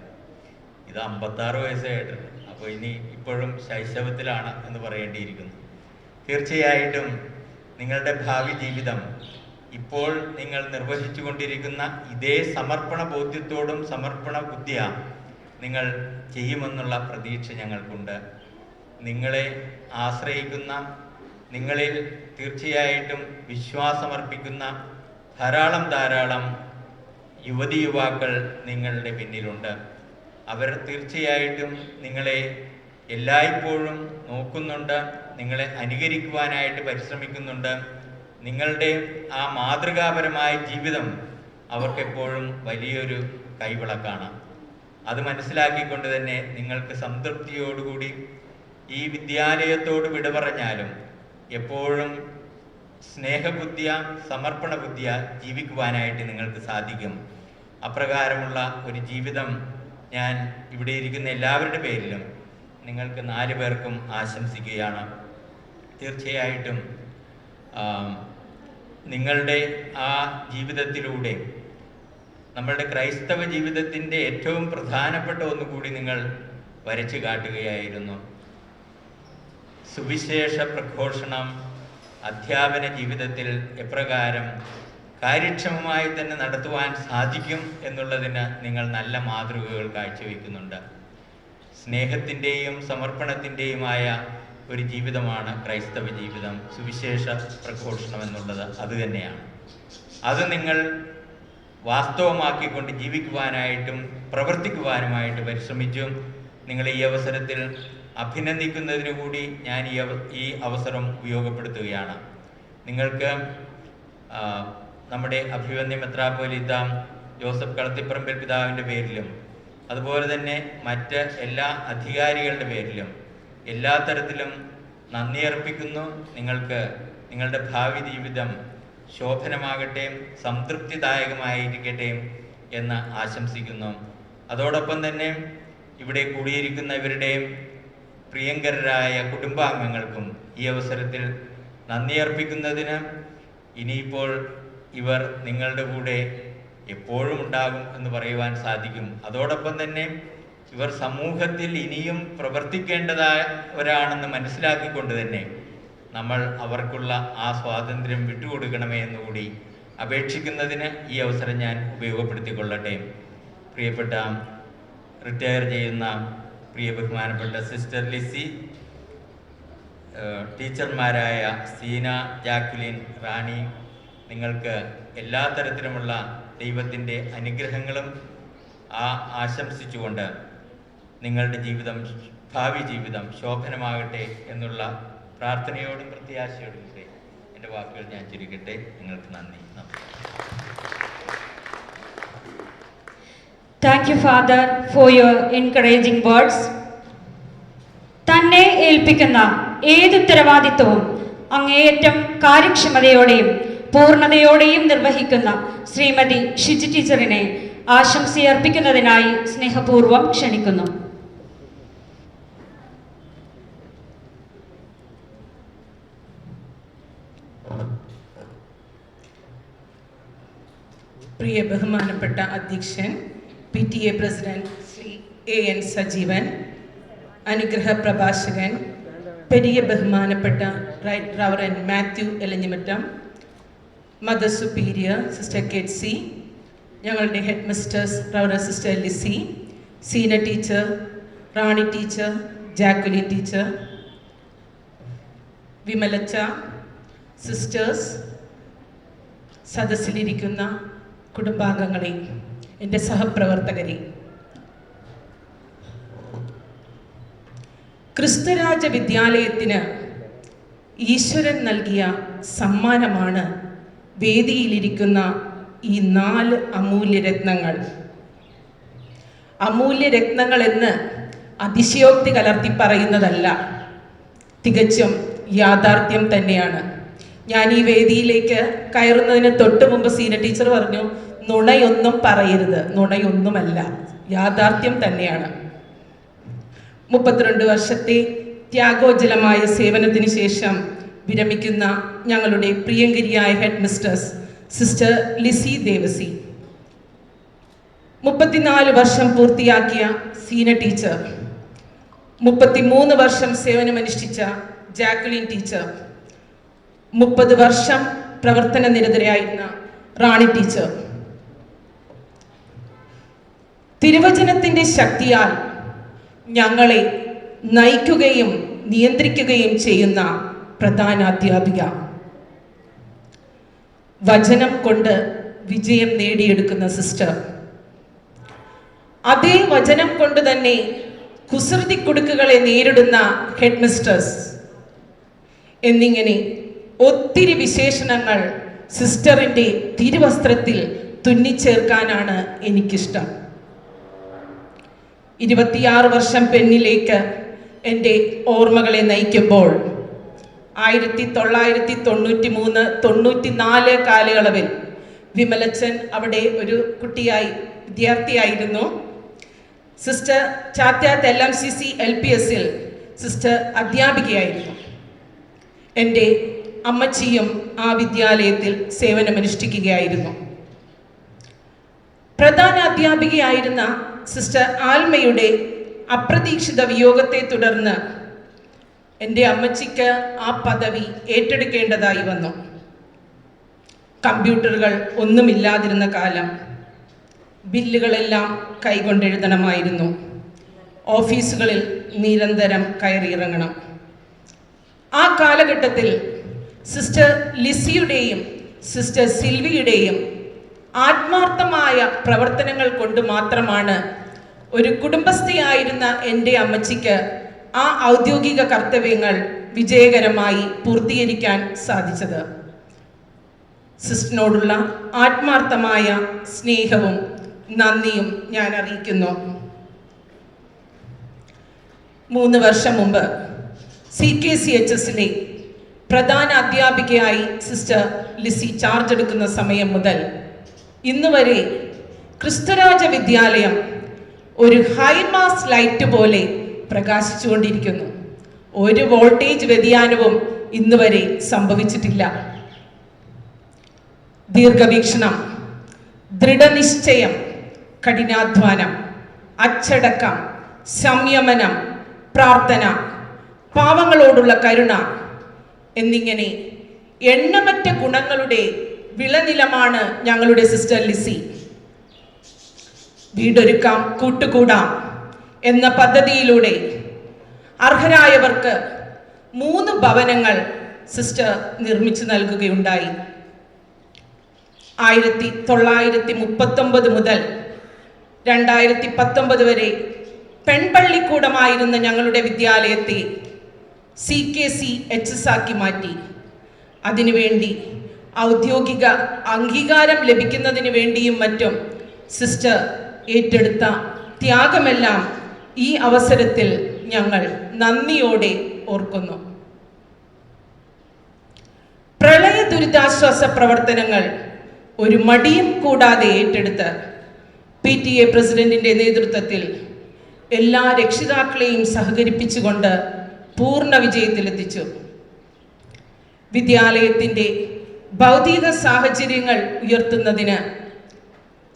ഇത് 56 വയസ്സായിട്ടുണ്ട്. അപ്പോൾ ഇനി ഇപ്പോഴും ശൈശവത്തിലാണ് എന്ന് പറയേണ്ടിയിരിക്കുന്നു. തീർച്ചയായിട്ടും നിങ്ങളുടെ ഭാവി ജീവിതം ഇപ്പോൾ നിങ്ങൾ നിർവഹിച്ചു കൊണ്ടിരിക്കുന്ന ഇതേ സമർപ്പണ ബോധ്യത്തോടും സമർപ്പണ ബുദ്ധിയ നിങ്ങൾ ചെയ്യുമെന്നുള്ള പ്രതീക്ഷ ഞങ്ങൾക്കുണ്ട്. നിങ്ങളെ ആശ്രയിക്കുന്ന, നിങ്ങളിൽ തീർച്ചയായിട്ടും വിശ്വാസമർപ്പിക്കുന്ന ധാരാളം യുവതി യുവാക്കൾ നിങ്ങളുടെ പിന്നിലുണ്ട്. അവർ തീർച്ചയായിട്ടും നിങ്ങളെ എല്ലായ്പ്പോഴും നോക്കുന്നുണ്ട്, നിങ്ങളെ അനുകരിക്കുവാനായിട്ട് പരിശ്രമിക്കുന്നുണ്ട്. നിങ്ങളുടെ ആ മാതൃകാപരമായ ജീവിതം അവർക്കെപ്പോഴും വലിയൊരു കൈവിളക്കാണ്. അത് മനസ്സിലാക്കിക്കൊണ്ട് തന്നെ നിങ്ങൾക്ക് സംതൃപ്തിയോടുകൂടി ഈ വിദ്യാലയത്തോട് വിട പറഞ്ഞാലും എപ്പോഴും സ്നേഹബുദ്ധിയ സമർപ്പണ ബുദ്ധിയ ജീവിക്കുവാനായിട്ട് നിങ്ങൾക്ക് സാധിക്കും. അപ്രകാരമുള്ള ഒരു ജീവിതം ഞാൻ ഇവിടെ ഇരിക്കുന്ന എല്ലാവരുടെ പേരിലും നിങ്ങൾക്ക് 4 പേർക്കും ആശംസിക്കുകയാണ്. തീർച്ചയായിട്ടും നിങ്ങളുടെ ആ ജീവിതത്തിലൂടെ നമ്മളുടെ ക്രൈസ്തവ ജീവിതത്തിൻ്റെ ഏറ്റവും പ്രധാനപ്പെട്ട ഒന്നുകൂടി നിങ്ങൾ വരച്ചു കാട്ടുകയായിരുന്നു. സുവിശേഷ പ്രഘോഷണം അധ്യാപന ജീവിതത്തിൽ എപ്രകാരം കാര്യക്ഷമമായി തന്നെ നടത്തുവാൻ സാധിക്കും എന്നുള്ളതിന് നിങ്ങൾ നല്ല മാതൃകകൾ കാഴ്ചവെക്കുന്നുണ്ട്. സ്നേഹത്തിൻ്റെയും സമർപ്പണത്തിൻ്റെയുമായ ഒരു ജീവിതമാണ് ക്രൈസ്തവ ജീവിതം. സുവിശേഷ പ്രഘോഷണം എന്നുള്ളത് അതുതന്നെയാണ്. അത് നിങ്ങൾ വാസ്തവമാക്കിക്കൊണ്ട് ജീവിക്കുവാനായിട്ടും പ്രവർത്തിക്കുവാനുമായിട്ട് പരിശ്രമിച്ചു. നിങ്ങൾ ഈ അവസരത്തിൽ അഭിനന്ദിക്കുന്നതിനു കൂടി ഞാൻ ഈ അവസരം ഉപയോഗപ്പെടുത്തുകയാണ്. നിങ്ങൾക്ക് നമ്മുടെ അഭിവന്യ മെത്രാപ്പോലീത്ത ജോസഫ് കളത്തിപ്പറമ്പിൽ പിതാവിൻ്റെ പേരിലും അതുപോലെ തന്നെ മറ്റ് എല്ലാ അധികാരികളുടെ പേരിലും എല്ലാ തരത്തിലും നന്ദി അർപ്പിക്കുന്നു. നിങ്ങൾക്ക് നിങ്ങളുടെ ഭാവി ജീവിതം ശോഭനമാകട്ടെ, സംതൃപ്തിദായകമായിരിക്കട്ടെ എന്ന് ആശംസിക്കുന്നു. അതോടൊപ്പം തന്നെ ഇവിടെ കൂടിയിരിക്കുന്നവരുടെയും പ്രിയങ്കരായ കുടുംബാംഗങ്ങൾക്കും ഈ അവസരത്തിൽ നന്ദി അർപ്പിക്കുന്നതിന് ഇനിയിപ്പോൾ ഇവർ നിങ്ങളുടെ കൂടെ എപ്പോഴും ഉണ്ടാകും എന്ന് പറയുവാൻ സാധിക്കും. അതോടൊപ്പം തന്നെ ഇവർ സമൂഹത്തിൽ ഇനിയും പ്രവർത്തിക്കേണ്ടതായവരാണെന്ന് മനസ്സിലാക്കിക്കൊണ്ട് തന്നെ നമ്മൾ അവർക്കുള്ള ആ സ്വാതന്ത്ര്യം വിട്ടുകൊടുക്കണമേ എന്നുകൂടി അപേക്ഷിക്കുന്നതിന് ഈ അവസരം ഞാൻ ഉപയോഗപ്പെടുത്തിക്കൊള്ളട്ടെ. പ്രിയപ്പെട്ട റിട്ടയർ ചെയ്യുന്ന പ്രിയ ബഹുമാനപ്പെട്ട സിസ്റ്റർ ലിസി, ടീച്ചർമാരായ സീന, ജാക്വലിൻ, റാണി, നിങ്ങൾക്ക് എല്ലാ തരത്തിലുമുള്ള ദൈവത്തിൻ്റെ അനുഗ്രഹങ്ങളും ആശംസിച്ചുകൊണ്ട് നിങ്ങളുടെ ജീവിതം, ഭാവി ജീവിതം ശോഭനമാകട്ടെ എന്നുള്ള പ്രാർത്ഥനയോടും പ്രത്യാശയോടും കൂടെ എൻ്റെ വാക്കുകൾ ഞാൻ ചുരുക്കട്ടെ. നിങ്ങൾക്ക് നന്ദി. Thank you, Father, for your encouraging words. തന്നെ ഏൽപ്പിക്കുന്ന ഏത് ഉത്തരവാദിത്വവും അങ്ങേയറ്റം കാര്യക്ഷമതയോടെയും പൂർണ്ണതയോടെയും നിർവഹിക്കുന്ന ശ്രീമതി ഷിജി ടീച്ചറിനെ ആശംസയർപ്പിക്കുന്നതിനായി സ്നേഹപൂർവ്വം ക്ഷണിക്കുന്നു. പ്രിയ ബഹുമാനപ്പെട്ട അധ്യക്ഷൻ PTA president Shri AN Sajeevan, അനുഗ്രഹ പ്രഭാഷകൻ പെരിയ ബഹുമാനപ്പെട്ട reverend Mathew Elanjimattam, mother superior sister Ketsy, ഞങ്ങളുടെ headmistress reverend sister Lissy, Seena teacher, Rani teacher, Jacqueline teacher, വിമലച്ച, സിസ്റ്റേഴ്സ്, സദസ്സിലിരിക്കുന്ന കുടുംബാംഗങ്ങളെ, എൻ്റെ സഹപ്രവർത്തകരെ, ക്രിസ്തുരാജ വിദ്യാലയത്തിന് ഈശ്വരൻ നൽകിയ സമ്മാനമാണ് വേദിയിലിരിക്കുന്ന ഈ 4 അമൂല്യരത്നങ്ങൾ. അമൂല്യരത്നങ്ങൾ എന്ന് അതിശയോക്തി കലർത്തി പറയുന്നതല്ല, തികച്ചും യാഥാർത്ഥ്യം തന്നെയാണ്. ഞാൻ ഈ വേദിയിലേക്ക് കയറുന്നതിന് തൊട്ട് മുമ്പ് സീന ടീച്ചർ പറഞ്ഞു, നുണയൊന്നും പറയരുത്. നുണയൊന്നുമല്ല, യാഥാർത്ഥ്യം തന്നെയാണ്. 32 വർഷത്തെ ത്യാഗോജ്ജലമായ സേവനത്തിന് ശേഷം വിരമിക്കുന്ന ഞങ്ങളുടെ പ്രിയങ്കരിയായ headmistress sister Lissy Devasi, 34 വർഷം പൂർത്തിയാക്കിയ സീന ടീച്ചർ, 33 വർഷം സേവനമനുഷ്ഠിച്ച ജാക്കുലിൻ ടീച്ചർ, 30 വർഷം പ്രവർത്തന നിരതരായിരുന്ന റാണി ടീച്ചർ, തിരുവചനത്തിൻ്റെ ശക്തിയാൽ ഞങ്ങളെ നയിക്കുകയും നിയന്ത്രിക്കുകയും ചെയ്യുന്ന പ്രധാന അധ്യാപിക, വചനം കൊണ്ട് വിജയം നേടിയെടുക്കുന്ന സിസ്റ്റർ, അതേ വചനം കൊണ്ട് തന്നെ കുസൃതി കുടുക്കുകളെ നേരിടുന്ന ഹെഡ് മിസ്റ്റേഴ്സ് എന്നിങ്ങനെ ഒത്തിരി വിശേഷണങ്ങൾ സിസ്റ്ററിൻ്റെ തിരുവസ്ത്രത്തിൽ തുന്നിച്ചേർക്കാനാണ് എനിക്കിഷ്ടം. 26 വർഷം പെന്നിലേക്ക് എൻ്റെ ഓർമ്മകളെ നയിക്കുമ്പോൾ 1993-94 കാലയളവിൽ വിമലച്ചൻ അവിടെ ഒരു കുട്ടിയായി വിദ്യാർത്ഥിയായിരുന്നു. സിസ്റ്റർ ചാത്യാത്ത് LMCC LPSൽ സിസ്റ്റർ അധ്യാപികയായിരുന്നു. എൻ്റെ അമ്മച്ചിയും ആ വിദ്യാലയത്തിൽ സേവനമനുഷ്ഠിക്കുകയായിരുന്നു. പ്രധാന അധ്യാപികയായിരുന്ന സിസ്റ്റർ ആൽമയുടെ അപ്രതീക്ഷിത വിയോഗത്തെ തുടർന്ന് എൻ്റെ അമ്മച്ചിക്ക് ആ പദവി ഏറ്റെടുക്കേണ്ടതായി വന്നു. കമ്പ്യൂട്ടറുകൾ ഒന്നുമില്ലാതിരുന്ന കാലം, ബില്ലുകളെല്ലാം കൈകൊണ്ടെഴുതണമായിരുന്നു. ഓഫീസുകളിൽ നിരന്തരം കയറിയിറങ്ങണം. ആ കാലഘട്ടത്തിൽ സിസ്റ്റർ ലിസിയുടെയും സിസ്റ്റർ സിൽവിയുടെയും ആത്മാർത്ഥമായ പ്രവർത്തനങ്ങൾ കൊണ്ട് മാത്രമാണ് ഒരു കുടുംബസ്ഥയായിരുന്ന എൻ്റെ അമ്മച്ചിക്ക് ആ ഔദ്യോഗിക കർത്തവ്യങ്ങൾ വിജയകരമായി പൂർത്തീകരിക്കാൻ സാധിച്ചത്. സിസ്റ്ററിനോടുള്ള ആത്മാർത്ഥമായ സ്നേഹവും നന്ദിയും ഞാൻ അറിയിക്കുന്നു. 3 വർഷം മുമ്പ് CKCHSലെ പ്രധാന അധ്യാപികയായി സിസ്റ്റർ ലിസി ചാർജ് എടുക്കുന്ന സമയം മുതൽ ഇന്ന് വരെ ക്രിസ്തുരാജ വിദ്യാലയം ഒരു ഹൈമാസ് ലൈറ്റ് പോലെ പ്രകാശിച്ചുകൊണ്ടിരിക്കുന്നു. ഒരു വോൾട്ടേജ് വ്യതിയാനവും ഇന്ന് വരെ സംഭവിച്ചിട്ടില്ല. ദീർഘവീക്ഷണം, ദൃഢനിശ്ചയം, കഠിനാധ്വാനം, അച്ചടക്കം, സംയമനം, പ്രാർത്ഥന, പാവങ്ങളോടുള്ള കരുണ എന്നിങ്ങനെ എണ്ണമറ്റ ഗുണങ്ങളുടെ വിളനിലമാണ് ഞങ്ങളുടെ സിസ്റ്റർ ലിസി. വീടൊരുക്കാം കൂട്ടുകൂടാം എന്ന പദ്ധതിയിലൂടെ അർഹരായവർക്ക് 3 ഭവനങ്ങൾ സിസ്റ്റർ നിർമ്മിച്ചു നൽകുകയുണ്ടായി. 1939 മുതൽ 2019 വരെ പെൺപള്ളിക്കൂടമായിരുന്ന ഞങ്ങളുടെ വിദ്യാലയത്തെ CKCHS ആക്കി മാറ്റി. അതിനുവേണ്ടി ഔദ്യോഗിക അംഗീകാരം ലഭിക്കുന്നതിന് വേണ്ടിയും മറ്റും സിസ്റ്റർ ഏറ്റെടുത്ത ത്യാഗമെല്ലാം ഈ അവസരത്തിൽ ഞങ്ങൾ നന്ദിയോടെ ഓർക്കുന്നു. പ്രളയ ദുരിതാശ്വാസ പ്രവർത്തനങ്ങൾ ഒരു മടിയും കൂടാതെ ഏറ്റെടുത്ത് PTA പ്രസിഡന്റിന്റെ നേതൃത്വത്തിൽ എല്ലാ രക്ഷിതാക്കളെയും സഹകരിപ്പിച്ചുകൊണ്ട് പൂർണ്ണ വിജയത്തിലെത്തിച്ചു. വിദ്യാലയത്തിൻ്റെ ഭൗതിക സാഹചര്യങ്ങൾ ഉയർത്തുന്നതിന്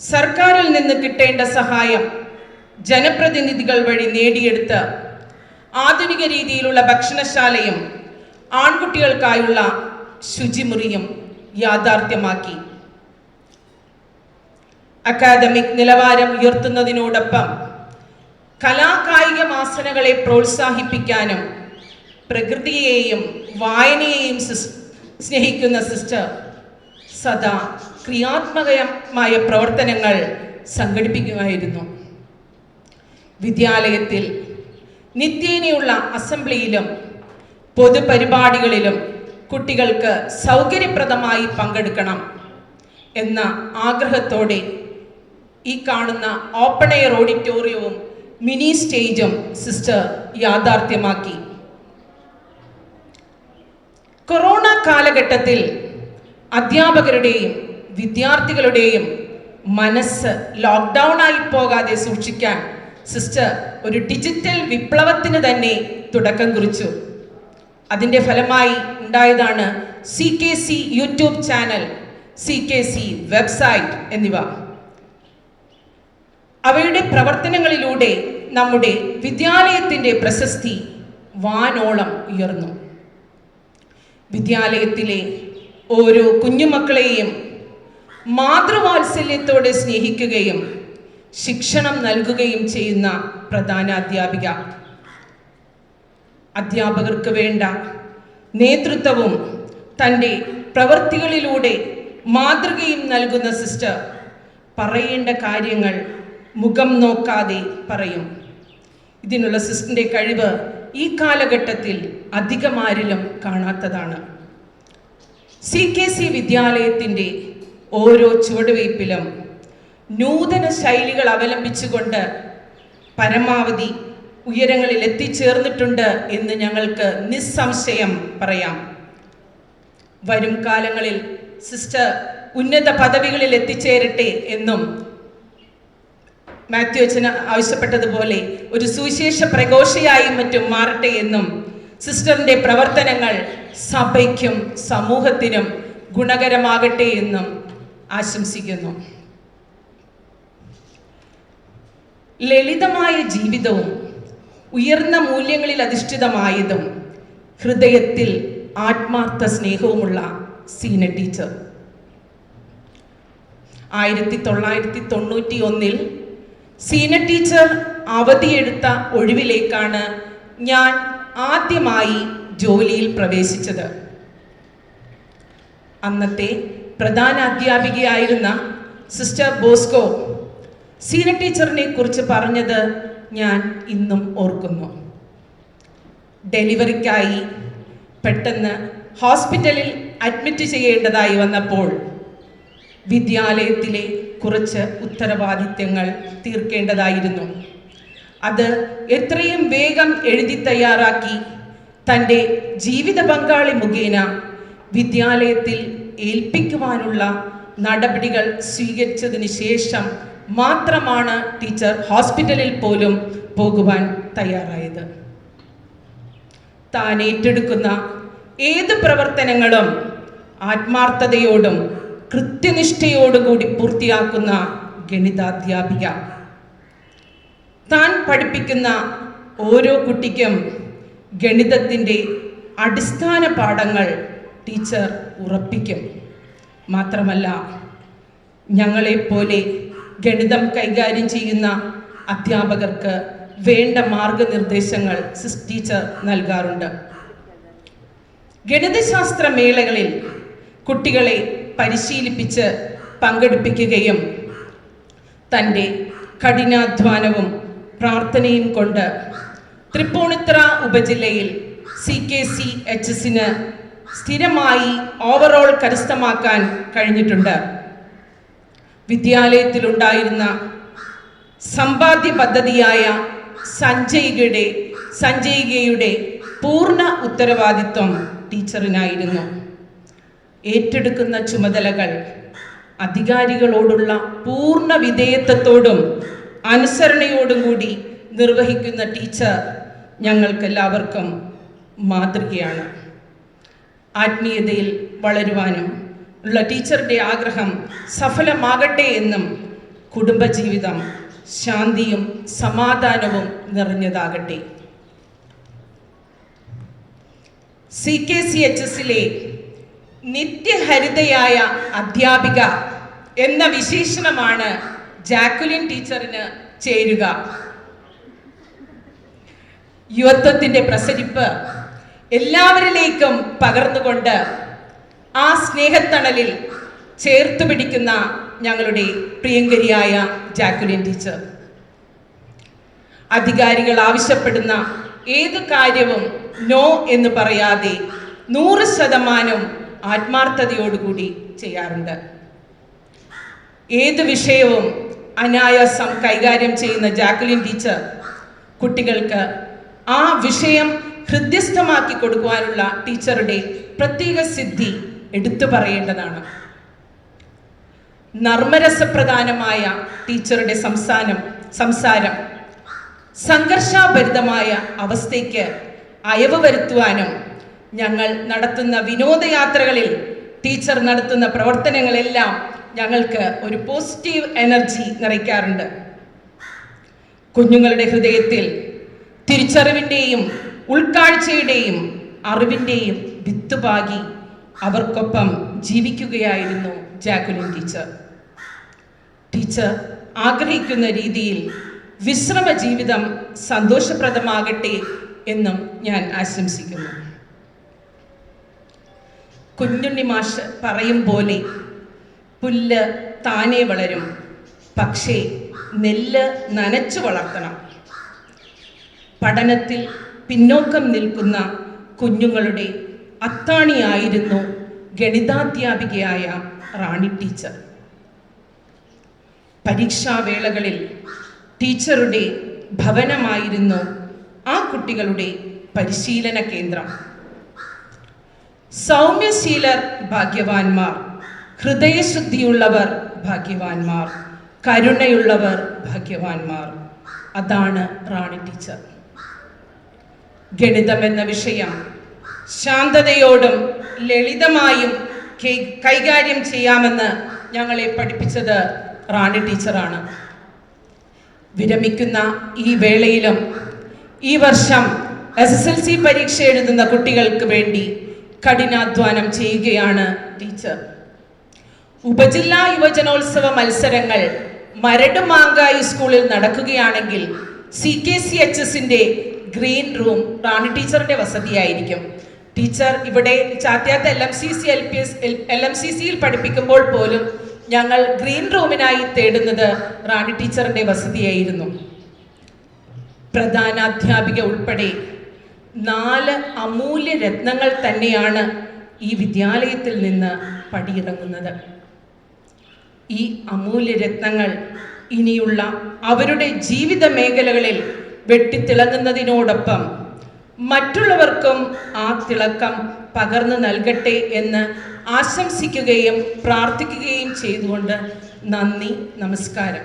സർക്കാരിൽ നിന്ന് കിട്ടേണ്ട സഹായം ജനപ്രതിനിധികൾ വഴി നേടിയെടുത്ത് ആധുനിക രീതിയിലുള്ള ഭക്ഷണശാലയും ആൺകുട്ടികൾക്കായുള്ള ശുചിമുറിയും യാഥാർത്ഥ്യമാക്കി. അക്കാദമിക് നിലവാരം ഉയർത്തുന്നതിനോടൊപ്പം കലാകായിക വാസനകളെ പ്രോത്സാഹിപ്പിക്കാനും പ്രകൃതിയെയും വായനയെയും സ്നേഹിക്കുന്ന സിസ്റ്റർ സദാ ക്രിയാത്മകമായ പ്രവർത്തനങ്ങൾ സംഘടിപ്പിക്കുമായിരുന്നു. വിദ്യാലയത്തിൽ നിത്യേനയുള്ള അസംബ്ലിയിലും പൊതുപരിപാടികളിലും കുട്ടികൾക്ക് സൗകര്യപ്രദമായി പങ്കെടുക്കണം എന്ന ആഗ്രഹത്തോടെ ഈ കാണുന്ന ഓപ്പൺ എയർ ഓഡിറ്റോറിയവും മിനി സ്റ്റേജും സിസ്റ്റർ യാഥാർത്ഥ്യമാക്കി. കൊറോണ കാലഘട്ടത്തിൽ അധ്യാപകരുടെയും വിദ്യാർത്ഥികളുടെയും മനസ്സ് ലോക്ക്ഡൗൺ ആയി പോകാതെ സൂക്ഷിക്കാൻ സിസ്റ്റർ ഒരു ഡിജിറ്റൽ വിപ്ലവത്തിന് തന്നെ തുടക്കം കുറിച്ചു. അതിൻ്റെ ഫലമായി ഉണ്ടായതാണ് CKC YouTube channel, CKC website എന്നിവ. അവയുടെ പ്രവർത്തനങ്ങളിലൂടെ നമ്മുടെ വിദ്യാലയത്തിൻ്റെ പ്രശസ്തി വാനോളം ഉയർന്നു. വിദ്യാലയത്തിലെ ഓരോ കുഞ്ഞുമക്കളെയും മാതൃവാത്സല്യത്തോടെ സ്നേഹിക്കുകയും ശിക്ഷണം നൽകുകയും ചെയ്യുന്ന പ്രധാന അധ്യാപിക. അധ്യാപകർക്ക് വേണ്ട നേതൃത്വവും തൻ്റെ പ്രവൃത്തികളിലൂടെ മാതൃകയും നൽകുന്ന സിസ്റ്റർ പറയേണ്ട കാര്യങ്ങൾ മുഖം നോക്കാതെ പറയും. ഇതിനുള്ള സിസ്റ്ററിൻ്റെ കഴിവ് ഈ കാലഘട്ടത്തിൽ അധികമാരിലും കാണാത്തതാണ്. CKC വിദ്യാലയത്തിൻ്റെ ഓരോ ചുവടുവയ്പ്പിലും നൂതന ശൈലികൾ അവലംബിച്ചുകൊണ്ട് പരമാവധി ഉയരങ്ങളിൽ എത്തിച്ചേർന്നിട്ടുണ്ട് എന്ന് ഞങ്ങൾക്ക് നിസ്സംശയം പറയാം. വരും കാലങ്ങളിൽ സിസ്റ്റർ ഉന്നത പദവികളിൽ എത്തിച്ചേരട്ടെ എന്നും മാത്യു അച്ഛന് ആവശ്യപ്പെട്ടതുപോലെ ഒരു സുവിശേഷ പ്രഘോഷയായും മറ്റും മാറട്ടെ എന്നും സിസ്റ്ററിൻ്റെ പ്രവർത്തനങ്ങൾ സഭയ്ക്കും സമൂഹത്തിനും ഗുണകരമാകട്ടെ എന്നും ആശംസിക്കുന്നു. ലളിതമായ ജീവിതവും ഉയർന്ന മൂല്യങ്ങളിൽ അധിഷ്ഠിതമായതും ഹൃദയത്തിൽ ആത്മാർത്ഥ സ്നേഹവുമുള്ള സീന ടീച്ചർ 1991 സീന ടീച്ചർ അവധിയെടുത്ത ഒഴിവിലേക്കാണ് ഞാൻ ആദ്യമായി ജോലിയിൽ പ്രവേശിച്ചത്. അന്നത്തെ പ്രധാന അധ്യാപികയായിരുന്ന സിസ്റ്റർ ബോസ്കോ സീന ടീച്ചറിനെ കുറിച്ച് പറഞ്ഞത് ഞാൻ ഇന്നും ഓർക്കുന്നു. ഡെലിവറിക്കായി പെട്ടെന്ന് ഹോസ്പിറ്റലിൽ അഡ്മിറ്റ് ചെയ്യേണ്ടതായി വന്നപ്പോൾ വിദ്യാലയത്തിലെ കുറച്ച് ഉത്തരവാദിത്തങ്ങൾ തീർക്കേണ്ടതായിരുന്നു. അത് എത്രയും വേഗം എഴുതി തയ്യാറാക്കി തൻ്റെ ജീവിത പങ്കാളി മുഖേന വിദ്യാലയത്തിൽ ഏൽപ്പിക്കുവാനുള്ള നടപടികൾ സ്വീകരിച്ചതിന് ശേഷം മാത്രമാണ് ടീച്ചർ ഹോസ്പിറ്റലിൽ പോലും പോകുവാൻ തയ്യാറായത്. താൻ ഏറ്റെടുക്കുന്ന ഏത് പ്രവർത്തനങ്ങളും ആത്മാർത്ഥതയോടും കൃത്യനിഷ്ഠയോടുകൂടി പൂർത്തിയാക്കുന്ന ഗണിതാധ്യാപിക. താൻ പഠിപ്പിക്കുന്ന ഓരോ കുട്ടിക്കും ഗണിതത്തിൻ്റെ അടിസ്ഥാന പാഠങ്ങൾ ടീച്ചർ ഉറപ്പിക്കും. മാത്രമല്ല, ഞങ്ങളെപ്പോലെ ഗണിതം കൈകാര്യം ചെയ്യുന്ന അധ്യാപകർക്ക് വേണ്ട മാർഗനിർദ്ദേശങ്ങൾ ടീച്ചർ നൽകാറുണ്ട്. ഗണിതശാസ്ത്ര മേളകളിൽ കുട്ടികളെ പരിശീലിപ്പിച്ച് പങ്കെടുപ്പിക്കുകയും തൻ്റെ കഠിനാധ്വാനവും പ്രാർത്ഥനയും കൊണ്ട് തൃപ്പൂണിത്തുറ ഉപജില്ലയിൽ CKCHSന് സ്ഥിരമായി ഓവറോൾ കരസ്ഥമാക്കാൻ കഴിഞ്ഞിട്ടുണ്ട്. വിദ്യാലയത്തിലുണ്ടായിരുന്ന സമ്പാദ്യ പദ്ധതിയായ സഞ്ജയികയുടെ പൂർണ്ണ ഉത്തരവാദിത്വം ടീച്ചറിനായിരുന്നു. ഏറ്റെടുക്കുന്ന ചുമതലകൾ അധികാരികളോടുള്ള പൂർണ്ണ വിധേയത്വത്തോടും അനുസരണയോടും കൂടി നിർവഹിക്കുന്ന ടീച്ചർ ഞങ്ങൾക്കെല്ലാവർക്കും മാതൃകയാണ്. ആത്മീയതയിൽ വളരുവാനും ഉള്ള ടീച്ചറുടെ ആഗ്രഹം സഫലമാകട്ടെ എന്നും കുടുംബജീവിതം ശാന്തിയും സമാധാനവും നിറഞ്ഞതാകട്ടെ. CKCHSലെ നിത്യഹരിതയായ അധ്യാപിക എന്ന വിശേഷണമാണ് ജാക്കുലിൻ ടീച്ചറിന് ചേരുക. യുവത്വത്തിൻ്റെ പ്രസരിപ്പ് എല്ലാവരിലേക്കും പകർന്നുകൊണ്ട് ആ സ്നേഹത്തണലിൽ ചേർത്ത് പിടിക്കുന്ന ഞങ്ങളുടെ പ്രിയങ്കരിയായ ജാക്കുലിൻ ടീച്ചർ. അധികാരികൾ ആവശ്യപ്പെടുന്ന ഏത് കാര്യവും നോ എന്ന് പറയാതെ 100% ആത്മാർത്ഥതയോടുകൂടി ചെയ്യാറുണ്ട്. ഏത് വിഷയവും അനായാസം കൈകാര്യം ചെയ്യുന്ന ജാക്കുലിൻ ടീച്ചർ കുട്ടികൾക്ക് ആ വിഷയം ഹൃദ്യസ്ഥമാക്കി കൊടുക്കുവാനുള്ള ടീച്ചറുടെ പ്രത്യേക സിദ്ധി എടുത്തു പറയേണ്ടതാണ്. നർമ്മരസപ്രധാനമായ ടീച്ചറുടെ സംസാരം സംഘർഷഭരിതമായ അവസ്ഥയ്ക്ക് അയവ് വരുത്തുവാനും ഞങ്ങൾ നടത്തുന്ന വിനോദയാത്രകളിൽ ടീച്ചർ നടത്തുന്ന പ്രവർത്തനങ്ങളെല്ലാം ഞങ്ങൾക്ക് ഒരു പോസിറ്റീവ് എനർജി നിറയ്ക്കാറുണ്ട്. കുഞ്ഞുങ്ങളുടെ ഹൃദയത്തിൽ തിരിച്ചറിവിൻ്റെയും ഉൾക്കാഴ്ചയുടെയും അറിവിൻ്റെയും വിത്തുപാകി അവർക്കൊപ്പം ജീവിക്കുകയായിരുന്നു ജാക്കുലിൻ ടീച്ചർ. ടീച്ചർ ആഗ്രഹിക്കുന്ന രീതിയിൽ വിശ്രമ ജീവിതം സന്തോഷപ്രദമാകട്ടെ എന്നും ഞാൻ ആശംസിക്കുന്നു. കുഞ്ഞുണ്ണി മാഷ് പറയും പോലെ പുല്ല് താനേ വളരും, പക്ഷേ നെല്ല് നനച്ചു വളർത്തണം. പഠനത്തിൽ പിന്നോക്കം നിൽക്കുന്ന കുഞ്ഞുങ്ങളുടെ അത്താണിയായിരുന്നു ഗണിതാധ്യാപികയായ റാണി ടീച്ചർ. പരീക്ഷാവേളകളിൽ ടീച്ചറുടെ ഭവനമായിരുന്നു ആ കുട്ടികളുടെ പരിശീലന കേന്ദ്രം. സൗമ്യശീലർ ഭാഗ്യവാന്മാർ, ഹൃദയശുദ്ധിയുള്ളവർ ഭാഗ്യവാന്മാർ, കരുണയുള്ളവർ ഭാഗ്യവാന്മാർ. അതാണ് റാണി ടീച്ചർ. ഗണിതം എന്ന വിഷയം ശാന്തതയോടും ലളിതമായും കൈകാര്യം ചെയ്യാമെന്ന് ഞങ്ങളെ പഠിപ്പിച്ചത് റാണി ടീച്ചറാണ്. വിരമിക്കുന്ന ഈ വേളയിലും ഈ വർഷം SSLC പരീക്ഷ എഴുതുന്ന കുട്ടികൾക്ക് വേണ്ടി കഠിനാധ്വാനം ചെയ്യുകയാണ് ടീച്ചർ. ഉപജില്ലാ യുവജനോത്സവ മത്സരങ്ങൾ മരട് മാങ്കായി സ്കൂളിൽ നടക്കുകയാണെങ്കിൽ CKCHSന്റെ ഗ്രീൻ റൂം റാണി ടീച്ചറിന്റെ വസതിയായിരിക്കും. ടീച്ചർ ഇവിടെ ചാത്യാത്ത് LMCCയിൽ പഠിപ്പിക്കുമ്പോൾ പോലും ഞങ്ങൾ ഗ്രീൻ റൂമിനായി തേടുന്നത് റാണി ടീച്ചറിന്റെ വസതിയായിരുന്നു. പ്രധാന അധ്യാപിക ഉൾപ്പെടെ 4 അമൂല്യ രത്നങ്ങൾ തന്നെയാണ് ഈ വിദ്യാലയത്തിൽ നിന്ന് പടിയിറങ്ങുന്നത്. ഈ അമൂല്യ രത്നങ്ങൾ ഇനിയുള്ള അവരുടെ ജീവിത മേഖലകളിൽ വെട്ടിത്തിളങ്ങുന്നതിനോടൊപ്പം മറ്റുള്ളവർക്കും ആ തിളക്കം പകർന്നു നൽകട്ടെ എന്ന് ആശംസിക്കുകയും പ്രാർത്ഥിക്കുകയും ചെയ്തുകൊണ്ട് നന്ദി, നമസ്കാരം.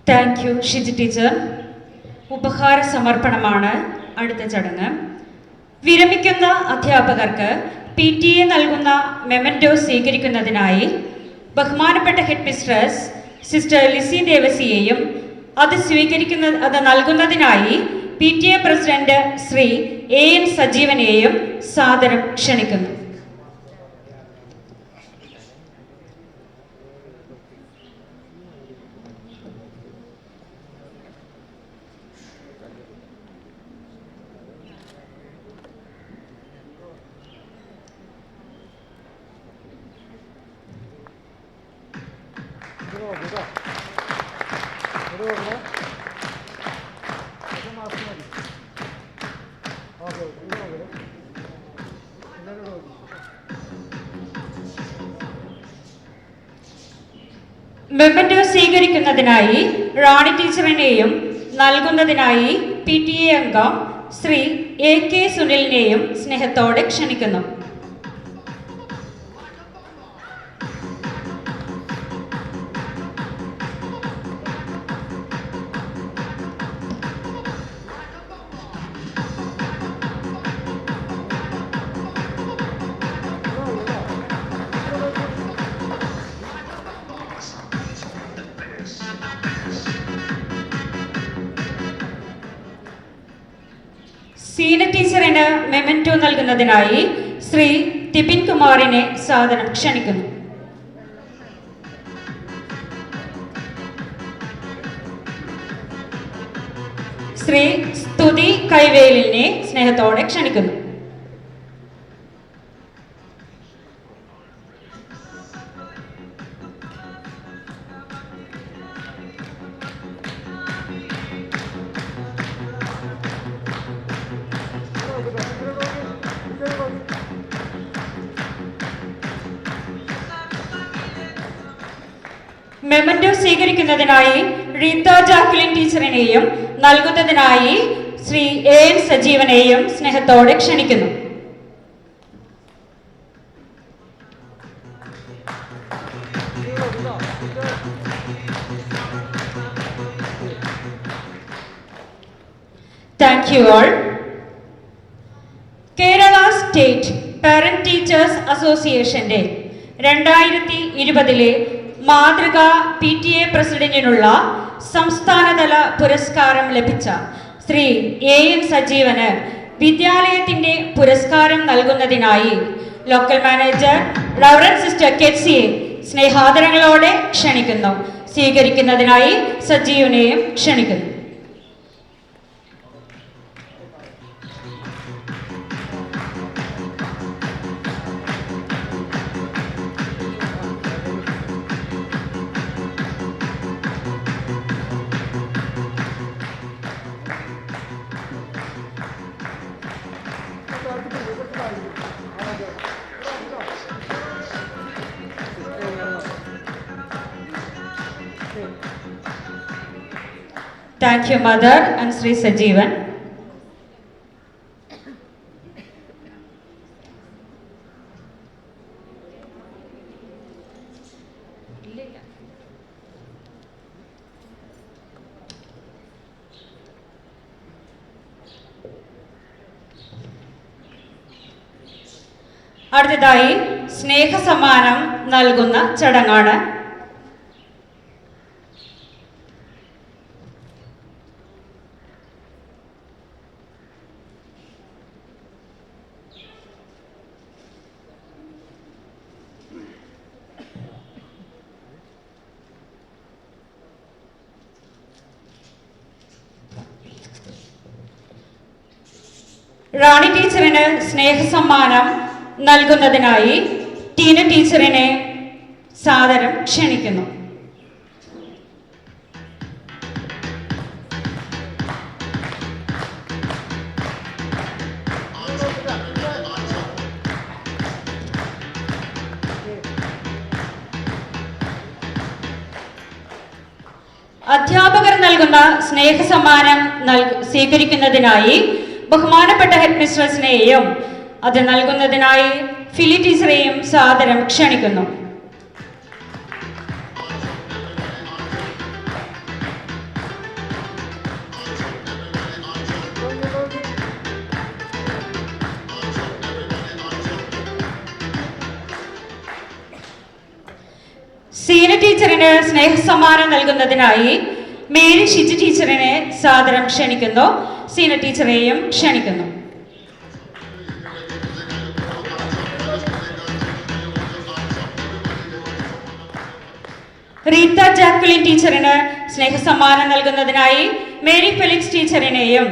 Thank you Shiji teacher. ഉപഹാര സമർപ്പണമാണ് അടുത്ത ചടങ്ങ്. വിരമിക്കുന്ന അധ്യാപകർക്ക് PTA നൽകുന്ന മെമൻറ്റോ സ്വീകരിക്കുന്നതിനായി ബഹുമാനപ്പെട്ട ഹെഡ് മിസ്ട്രസ് സിസ്റ്റർ ലിസി ദേവസിയെയും അത് നൽകുന്നതിനായി PTA പ്രസിഡന്റ് ശ്രീ AN സജീവനെയും സാദരം ക്ഷണിക്കുന്നു. മെമൻറ്റോ സ്വീകരിക്കുന്നതിനായി റാണി ടീച്ചറിനെയും നൽകുന്നതിനായി PTA അംഗം ശ്രീ AK സുനിലിനെയും സ്നേഹത്തോടെ ക്ഷണിക്കുന്നു. സീന ടീച്ചറിന് മെമൻറ്റോ നൽകുന്നതിനായി ശ്രീ ടിബിൻ കുമാറിനെ സാദരം ക്ഷണിക്കുന്നു. ശ്രീ സ്തുതി കൈവേലിനെ സ്നേഹത്തോടെ ക്ഷണിക്കുന്നു. മെമന്റോ സ്വീകരിക്കുന്നതിനായി റീത്ത ജാക്ലിൻ ടീച്ചറിനെയും നൽകുന്നതിനായി ശ്രീ AN സജീവനെയും സ്നേഹത്തോടെ ക്ഷണിക്കുന്നു. Thank you all. Kerala state parent teachers അസോസിയേഷന്റെ 2020 മാതൃക PTA പ്രസിഡന്റിനുള്ള സംസ്ഥാനതല പുരസ്കാരം ലഭിച്ച ശ്രീ AN സജീവന് വിദ്യാലയത്തിന്റെ പുരസ്കാരം നൽകുന്നതിനായി ലോക്കൽ മാനേജർ റവറൻഡ് സിസ്റ്റർ കെറ്റ്സിയെ സ്നേഹാദരങ്ങളോടെ ക്ഷണിക്കുന്നു. സ്വീകരിക്കുന്നതിനായി സജീവനെയും ക്ഷണിക്കുന്നു. Thank you, Mother and Sri Sajeevan. അടുത്തതായി സ്നേഹസമ്മാനം നൽകുന്ന ചടങ്ങാണ്. റാണി ടീച്ചറിന് സ്നേഹസമ്മാനം നൽകുന്നതിനായി ടീന ടീച്ചറിനെ സാദരം ക്ഷണിക്കുന്നു. അധ്യാപകർ നൽകുന്ന സ്നേഹസമ്മാനം സ്വീകരിക്കുന്നതിനായി ബഹുമാനപ്പെട്ട ഹെഡ് മിസ്ട്രസിനെയും അത് നൽകുന്നതിനായി ഫിലി ടീച്ചറെയും സാദരം ക്ഷണിക്കുന്നു. സീന ടീച്ചറിന് സ്നേഹസമ്മാനം നൽകുന്നതിനായി മേരി ഷിജി ടീച്ചറിനെ സാദരം ക്ഷണിക്കുന്നു. സീന ടീച്ചറെയും ക്ഷണിക്കുന്നു. റീത്ത ജാക്ലിൻ ടീച്ചറിന് സ്നേഹസമ്മാനം നൽകുന്നതിനായി മേരി ഫെലിക്സ് ടീച്ചറിനെയും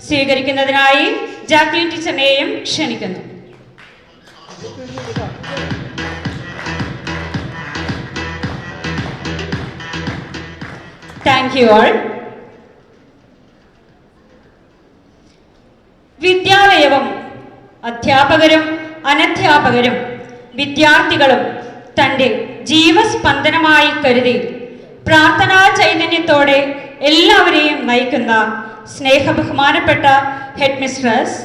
സ്വീകരിക്കുന്നതിനായി ജാക്ലിൻ ടീച്ചറിനെയും ക്ഷണിക്കുന്നു. Thank you all. വിദ്യാലയവും അധ്യാപകരും അനധ്യാപകരും വിദ്യാർത്ഥികളും തൻ്റെ ജീവസ്പന്ദനമായി കരുതി പ്രാർത്ഥനാ ചൈതന്യത്തോടെ എല്ലാവരെയും നയിക്കുന്ന സ്നേഹബഹുമാനപ്പെട്ട headmistress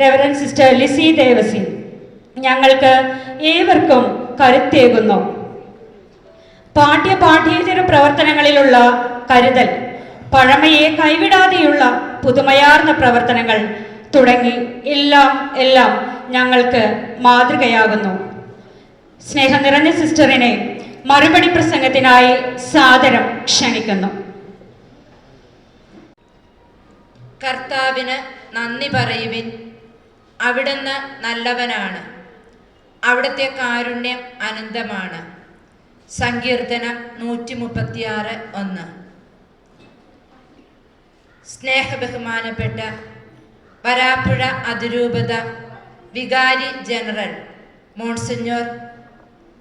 reverend sister Lissy Devasi ഞങ്ങൾക്ക് ഏവർക്കും കരുത്തേകുന്നു. പാഠ്യേതര പ്രവർത്തനങ്ങളിലുള്ള കരുതൽ, പഴമയെ കൈവിടാതെയുള്ള പുതുമയാർന്ന പ്രവർത്തനങ്ങൾ തുടങ്ങി എല്ലാം ഞങ്ങൾക്ക് മാതൃകയാകുന്നു. സ്നേഹം നിറഞ്ഞ സിസ്റ്ററിനെ മറുപടി പ്രസംഗത്തിനായി സാദരം ക്ഷണിക്കുന്നു. കർത്താവിന് നന്ദി പറയുവിൻ. അവിടുന്ന് നല്ലവനാണ്, അവിടുത്തെ കാരുണ്യം അനന്തമാണ്. സങ്കീർത്തനം 136:1. സ്നേഹബഹുമാനപ്പെട്ട വരാപ്പുഴ അതിരൂപത വികാരി ജനറൽ മോൺസിഞ്ഞോർ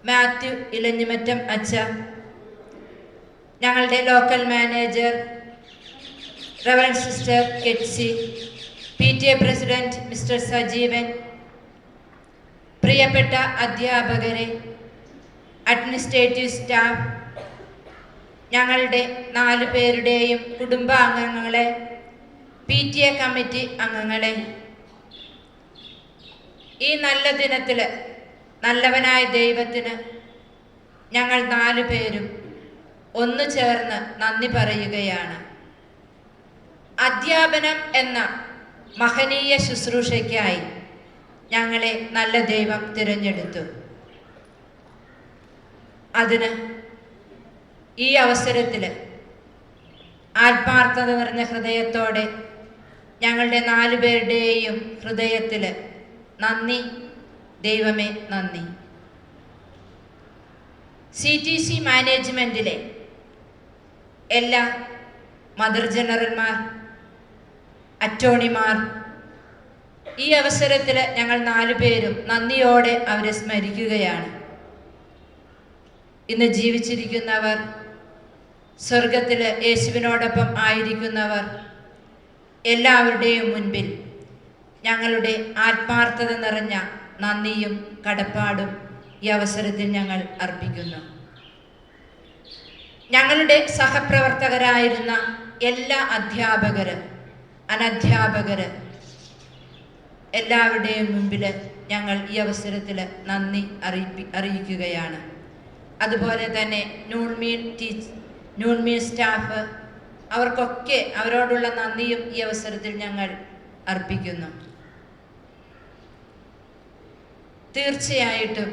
മാത്യു ഇലഞ്ഞിമറ്റം അച്ഛ, ഞങ്ങളുടെ local manager reverend sister കെറ്റ്സി, PTA president mister Sajeevan, പ്രിയപ്പെട്ട അധ്യാപകരെ, അഡ്മിനിസ്ട്രേറ്റീവ് സ്റ്റാഫ്, ഞങ്ങളുടെ 4 പേരുടെയും കുടുംബാംഗങ്ങളെ, PTA കമ്മിറ്റി അംഗങ്ങളെ, ഈ നല്ല ദിനത്തിൽ നല്ലവനായ ദൈവത്തിന് ഞങ്ങൾ 4 പേരും ഒന്നു ചേർന്ന് നന്ദി പറയുകയാണ്. അധ്യാപനം എന്ന മഹനീയ ശുശ്രൂഷയ്ക്കായി ഞങ്ങളെ നല്ല ദൈവം തിരഞ്ഞെടുത്തു. അതിന് ഈ അവസരത്തിൽ ആത്മാർത്ഥത നിറഞ്ഞ ഹൃദയത്തോടെ ഞങ്ങളുടെ 4 പേരുടെയും ഹൃദയത്തിൽ നന്ദി, ദൈവമേ നന്ദി. CTC മാനേജ്മെൻറ്റിലെ എല്ലാ മദർ ജനറൽമാർ, അറ്റോർണിമാർ, ഈ അവസരത്തിൽ ഞങ്ങൾ 4 പേരും നന്ദിയോടെ അവരെ സ്മരിക്കുകയാണ്. ഇന്ന് ജീവിച്ചിരിക്കുന്നവർ, സ്വർഗത്തിൽ യേശുവിനോടൊപ്പം ആയിരിക്കുന്നവർ എല്ലാവരുടെയും മുൻപിൽ ഞങ്ങളുടെ ആത്മാർത്ഥത നിറഞ്ഞ നന്ദിയും കടപ്പാടും ഈ അവസരത്തിൽ ഞങ്ങൾ അർപ്പിക്കുന്നു. ഞങ്ങളുടെ സഹപ്രവർത്തകരായിരുന്ന എല്ലാ അധ്യാപകർ, അനധ്യാപകർ എല്ലാവരുടെയും മുമ്പിൽ ഞങ്ങൾ ഈ അവസരത്തിൽ നന്ദി അറിയിക്കുകയാണ്. അതുപോലെ തന്നെ ന്യൂൺമീൻ സ്റ്റാഫ്, അവർക്കൊക്കെ അവരോടുള്ള നന്ദിയും ഈ അവസരത്തിൽ ഞങ്ങൾ അർപ്പിക്കുന്നു. തീർച്ചയായിട്ടും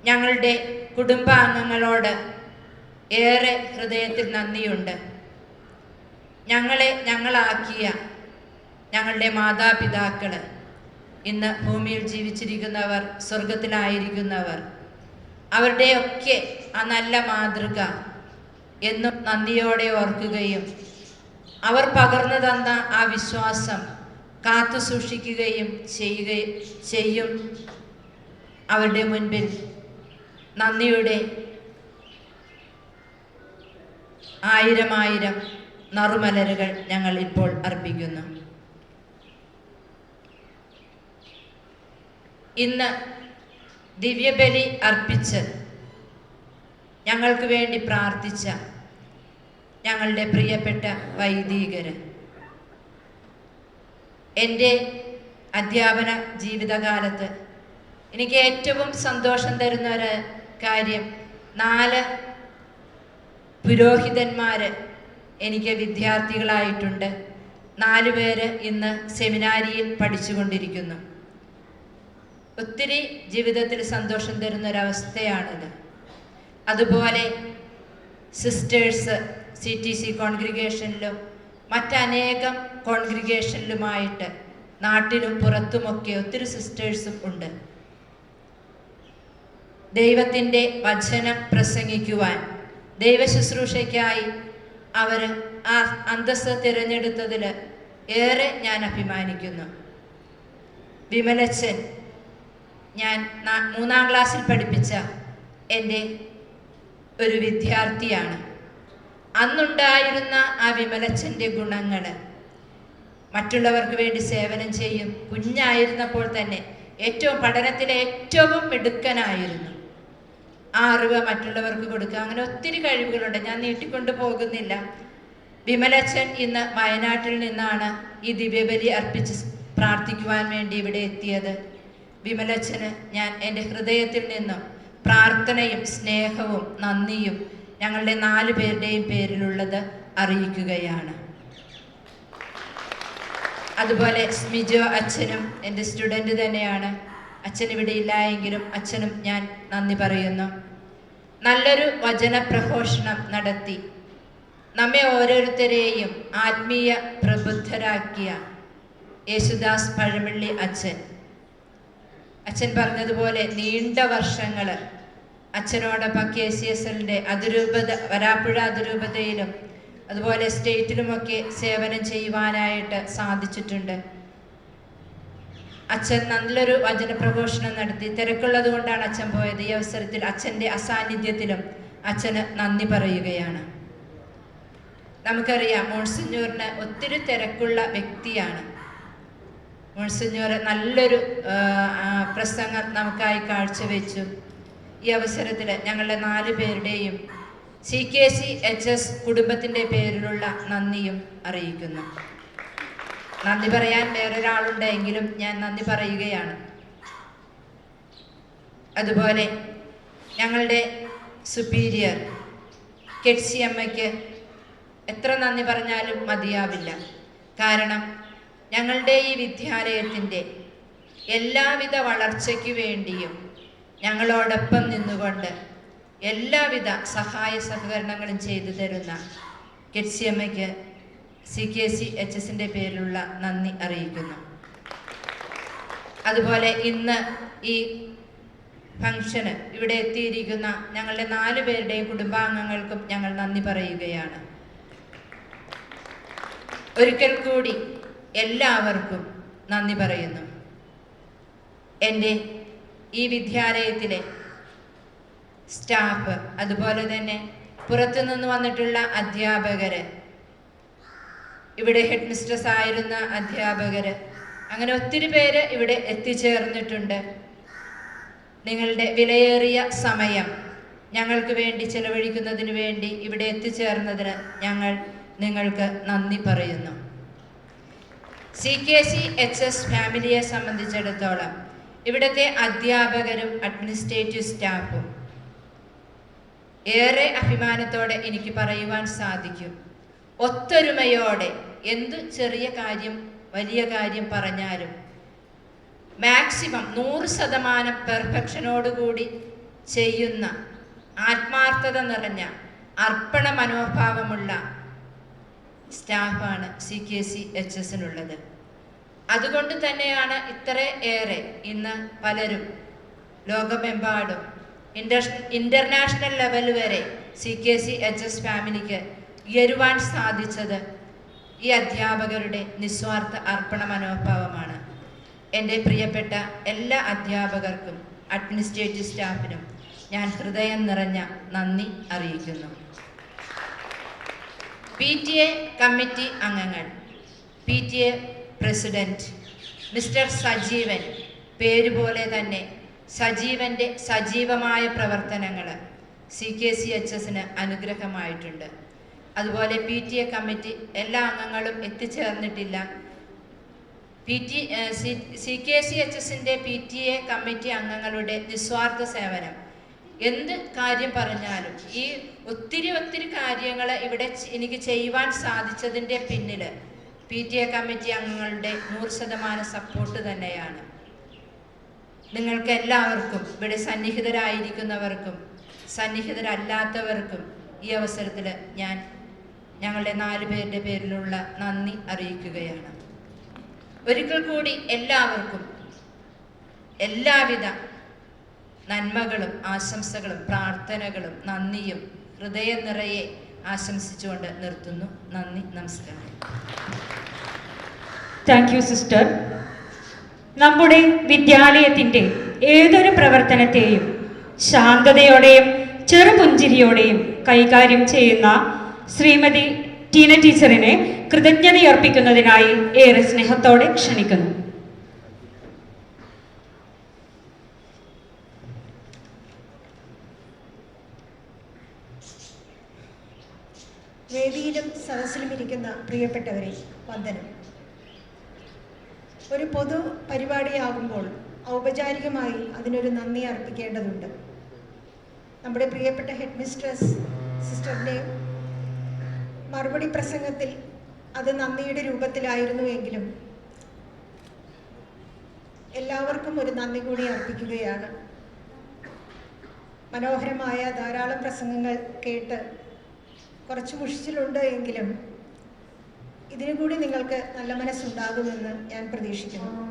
ഞങ്ങളുടെ കുടുംബാംഗങ്ങളോട് ഏറെ ഹൃദയത്തിൽ നന്ദിയുണ്ട്. ഞങ്ങളാക്കിയ ഞങ്ങളുടെ മാതാപിതാക്കൾ, ഇന്ന് ഭൂമിയിൽ ജീവിച്ചിരിക്കുന്നവർ, സ്വർഗത്തിലായിരിക്കുന്നവർ, അവരുടെയൊക്കെ ആ നല്ല മാതൃക എന്നും നന്ദിയോടെ ഓർക്കുകയും അവർ പകർന്നു തന്ന ആ വിശ്വാസം കാത്തു സൂക്ഷിക്കുകയും ചെയ്യും. അവരുടെ മുൻപിൽ നന്ദിയുടെ 1000 നറുമലരുകൾ ഞങ്ങൾ ഇപ്പോൾ അർപ്പിക്കുന്നു. ഇന്ന് ദിവ്യബലി അർപ്പിച്ച് ഞങ്ങൾക്ക് വേണ്ടി പ്രാർത്ഥിച്ച ഞങ്ങളുടെ പ്രിയപ്പെട്ട വൈദികര്, എൻ്റെ അധ്യാപന ജീവിതകാലത്ത് എനിക്ക് ഏറ്റവും സന്തോഷം തരുന്ന ഒരു കാര്യം, 4 പുരോഹിതന്മാർ എനിക്ക് വിദ്യാർത്ഥികളായിട്ടുണ്ട്. 4 പേര് ഇന്ന് സെമിനാരിയിൽ പഠിച്ചുകൊണ്ടിരിക്കുന്നു. ഒത്തിരി ജീവിതത്തിൽ സന്തോഷം തരുന്നൊരവസ്ഥയാണിത്. അതുപോലെ സിസ്റ്റേഴ്സ് CTC കോൺഗ്രിഗേഷനിലും മറ്റനേകം കോൺഗ്രിഗേഷനിലുമായിട്ട് നാട്ടിലും പുറത്തുമൊക്കെ ഒത്തിരി സിസ്റ്റേഴ്സും ഉണ്ട്. ദൈവത്തിൻ്റെ വചനം പ്രസംഗിക്കുവാൻ, ദൈവശുശ്രൂഷയ്ക്കായി അവർ ആ അന്തസ്സ് തിരഞ്ഞെടുത്തതിൽ ഏറെ ഞാൻ അഭിമാനിക്കുന്നു. വിമലച്ചൻ, ഞാൻ 3ാം ക്ലാസ്സിൽ പഠിപ്പിച്ച എൻ്റെ ഒരു വിദ്യാർത്ഥിയാണ്. അന്നുണ്ടായിരുന്ന ആ വിമലച്ചൻ്റെ ഗുണങ്ങൾ, മറ്റുള്ളവർക്ക് വേണ്ടി സേവനം ചെയ്യും. കുഞ്ഞായിരുന്നപ്പോൾ തന്നെ പഠനത്തിലെ ഏറ്റവും മിടുക്കനായിരുന്നു. ആ അറിവ് മറ്റുള്ളവർക്ക് കൊടുക്കുക, അങ്ങനെ ഒത്തിരി കഴിവുകളുണ്ട്. ഞാൻ നീട്ടിക്കൊണ്ടു പോകുന്നില്ല. വിമലച്ചൻ ഇന്ന് വയനാട്ടിൽ നിന്നാണ് ഈ ദിവ്യബലി അർപ്പിച്ച് പ്രാർത്ഥിക്കുവാൻ വേണ്ടി ഇവിടെ എത്തിയത്. വിമലച്ചന് ഞാൻ എൻ്റെ ഹൃദയത്തിൽ നിന്നും പ്രാർത്ഥനയും സ്നേഹവും നന്ദിയും ഞങ്ങളുടെ 4 പേരുടെയും പേരിലുള്ളത് അറിയിക്കുകയാണ്. അതുപോലെ സ്മിജോ അച്ഛനും എൻ്റെ സ്റ്റുഡൻറ്റ് തന്നെയാണ്. അച്ഛൻ ഇവിടെ ഇല്ല എങ്കിലും അച്ഛനും ഞാൻ നന്ദി പറയുന്നു. നല്ലൊരു വചന പ്രഘോഷണം നടത്തി നമ്മെ ഓരോരുത്തരെയും ആത്മീയ പ്രബുദ്ധരാക്കിയ യേശുദാസ് പഴമള്ളി അച്ഛൻ പറഞ്ഞതുപോലെ നീണ്ട വർഷങ്ങൾ അച്ഛനോടൊപ്പം KCSLൻ്റെ വരാപ്പുഴ അതിരൂപതയിലും അതുപോലെ സ്റ്റേറ്റിലുമൊക്കെ സേവനം ചെയ്യുവാനായിട്ട് സാധിച്ചിട്ടുണ്ട്. അച്ഛൻ നല്ലൊരു വചനപ്രഘോഷണം നടത്തി. തിരക്കുള്ളത് കൊണ്ടാണ് അച്ഛൻ പോയത്. ഈ അവസരത്തിൽ അച്ഛൻ്റെ അസാന്നിധ്യത്തിലും അച്ഛന് നന്ദി പറയുകയാണ്. നമുക്കറിയാം മോൺസിഞ്ഞൂറിന് ഒത്തിരി തിരക്കുള്ള വ്യക്തിയാണ്. മോൺസിഞ്ഞൂർ നല്ലൊരു പ്രസംഗം നമുക്കായി കാഴ്ചവെച്ചു. ഈ അവസരത്തിൽ ഞങ്ങളുടെ 4 പേരുടെയും CKCHS കുടുംബത്തിൻ്റെ പേരിലുള്ള നന്ദിയും അറിയിക്കുന്നു. നന്ദി പറയാൻ വേറൊരാളുണ്ടെങ്കിലും ഞാൻ നന്ദി പറയുകയാണ്. അതുപോലെ ഞങ്ങളുടെ സുപ്പീരിയർ കെറ്റ്സി അമ്മയ്ക്ക് എത്ര നന്ദി പറഞ്ഞാലും മതിയാവില്ല. കാരണം ഞങ്ങളുടെ ഈ വിദ്യാലയത്തിൻ്റെ എല്ലാവിധ വളർച്ചയ്ക്ക് വേണ്ടിയും ഞങ്ങളോടൊപ്പം നിന്നുകൊണ്ട് എല്ലാവിധ സഹായ സഹകരണങ്ങളും ചെയ്തു തരുന്ന കെറ്റ്സി അമ്മയ്ക്ക് CKCHSൻ്റെ പേരിലുള്ള നന്ദി അറിയിക്കുന്നു. അതുപോലെ ഇന്ന് ഈ ഫംഗ്ഷന് ഇവിടെ എത്തിയിരിക്കുന്ന ഞങ്ങളുടെ 4 പേരുടെയും കുടുംബാംഗങ്ങൾക്കും ഞങ്ങൾ നന്ദി പറയുകയാണ്. ഒരിക്കൽ കൂടി എല്ലാവർക്കും നന്ദി പറയുന്നു. എൻ്റെ ഈ വിദ്യാലയത്തിലെ സ്റ്റാഫ്, അതുപോലെ തന്നെ പുറത്തുനിന്ന് വന്നിട്ടുള്ള അധ്യാപകര്, ഇവിടെ ഹെഡ് മിസ്ട്രസ് ആയിരുന്ന അധ്യാപകര്, അങ്ങനെ ഒത്തിരി പേര് ഇവിടെ എത്തിച്ചേർന്നിട്ടുണ്ട്. നിങ്ങളുടെ വിലയേറിയ സമയം ഞങ്ങൾക്ക് വേണ്ടി ചെലവഴിക്കുന്നതിന് വേണ്ടി ഇവിടെ എത്തിച്ചേർന്നതിന് ഞങ്ങൾ നിങ്ങൾക്ക് നന്ദി പറയുന്നു. CKCHS ഫാമിലിയെ സംബന്ധിച്ചിടത്തോളം ഇവിടുത്തെ അധ്യാപകരും അഡ്മിനിസ്ട്രേറ്റീവ് സ്റ്റാഫും ഏറെ അഭിമാനത്തോടെ എനിക്ക് പറയുവാൻ സാധിക്കും. ഒത്തൊരുമയോടെ എന്ത് ചെറിയ കാര്യം വലിയ കാര്യം പറഞ്ഞാലും മാക്സിമം 100% പെർഫെക്ഷനോടുകൂടി ചെയ്യുന്ന ആത്മാർത്ഥത നിറഞ്ഞ അർപ്പണ മനോഭാവമുള്ള സ്റ്റാഫാണ് CKCHSനുള്ളത്. അതുകൊണ്ട് തന്നെയാണ് ഇത്ര ഏറെ ഇന്ന് പലരും ലോകമെമ്പാടും ഇന്റർനാഷണൽ ലെവൽ വരെ CKCHS ഫാമിലിക്ക് ഉയരുവാൻ സാധിച്ചത് ഈ അധ്യാപകരുടെ നിസ്വാർത്ഥ അർപ്പണ മനോഭാവമാണ്. എൻ്റെ പ്രിയപ്പെട്ട എല്ലാ അധ്യാപകർക്കും അഡ്മിനിസ്ട്രേറ്റീവ് സ്റ്റാഫിനും ഞാൻ ഹൃദയം നിറഞ്ഞ നന്ദി അറിയിക്കുന്നു. PTA കമ്മിറ്റി അംഗങ്ങൾ, PTA പ്രസിഡന്റ് മിസ്റ്റർ സജീവൻ, പേരുപോലെ തന്നെ സജീവൻ്റെ സജീവമായ പ്രവർത്തനങ്ങൾ CKCHSന് അനുഗ്രഹമായിട്ടുണ്ട്. അതുപോലെ PTA കമ്മിറ്റി എല്ലാ അംഗങ്ങളും എത്തിച്ചേർന്നിട്ടില്ല. CKCHSൻ്റെ PTA കമ്മിറ്റി അംഗങ്ങളുടെ നിസ്വാർത്ഥ സേവനം, എന്ത് കാര്യം പറഞ്ഞാലും ഈ ഒത്തിരി കാര്യങ്ങൾ ഇവിടെ എനിക്ക് ചെയ്യുവാൻ സാധിച്ചതിൻ്റെ പിന്നിൽ PTA കമ്മിറ്റി അംഗങ്ങളുടെ 100% സപ്പോർട്ട് തന്നെയാണ്. നിങ്ങൾക്ക് എല്ലാവർക്കും, ഇവിടെ സന്നിഹിതരായിരിക്കുന്നവർക്കും സന്നിഹിതരല്ലാത്തവർക്കും ഈ അവസരത്തിൽ ഞാൻ ഞങ്ങളുടെ 4 പേരുടെ പേരിലുള്ള നന്ദി അറിയിക്കുകയാണ്. ഒരിക്കൽ കൂടി എല്ലാവർക്കും എല്ലാവിധ നന്മകളും ആശംസകളും പ്രാർത്ഥനകളും നന്ദിയും ഹൃദയം നിറയെ ആശംസിച്ചുകൊണ്ട് നിർത്തുന്നു. നന്ദി, നമസ്കാരം. Thank you sister. നമ്മുടെ വിദ്യാലയത്തിൻ്റെ ഏതൊരു പ്രവർത്തനത്തെയും ശാന്തതയോടെയും ചെറുപുഞ്ചിരിയോടെയും കൈകാര്യം ചെയ്യുന്ന ശ്രീമതി ടീന ടീച്ചറിനെ കൃതജ്ഞതയർപ്പിക്കുന്നതിനായി ഏറെ സ്നേഹത്തോടെ ക്ഷണിക്കുന്നു. വേദിയിലും സദസ്സിലും ഇരിക്കുന്ന പ്രിയപ്പെട്ടവരെ, വന്ദനം. ഒരു പൊതു പരിപാടിയാകുമ്പോൾ ഔപചാരികമായി അതിനൊരു നന്ദി അർപ്പിക്കേണ്ടതുണ്ട്. നമ്മുടെ പ്രിയപ്പെട്ട ഹെഡ് മിസ്ട്രസ് സിസ്റ്ററിൻ്റെ മറുപടി പ്രസംഗത്തിൽ അത് നന്ദിയുടെ രൂപത്തിലായിരുന്നു എങ്കിലും എല്ലാവർക്കും ഒരു നന്ദി കൂടി അർപ്പിക്കുകയാണ്. മനോഹരമായ ധാരാളം പ്രസംഗങ്ങൾ കേട്ട് കുറച്ച് മുഷിച്ചിലുണ്ട് എങ്കിലും ഇതിനു കൂടി നിങ്ങൾക്ക് നല്ല മനസ്സുണ്ടാകുമെന്ന് ഞാൻ പ്രതീക്ഷിക്കുന്നു.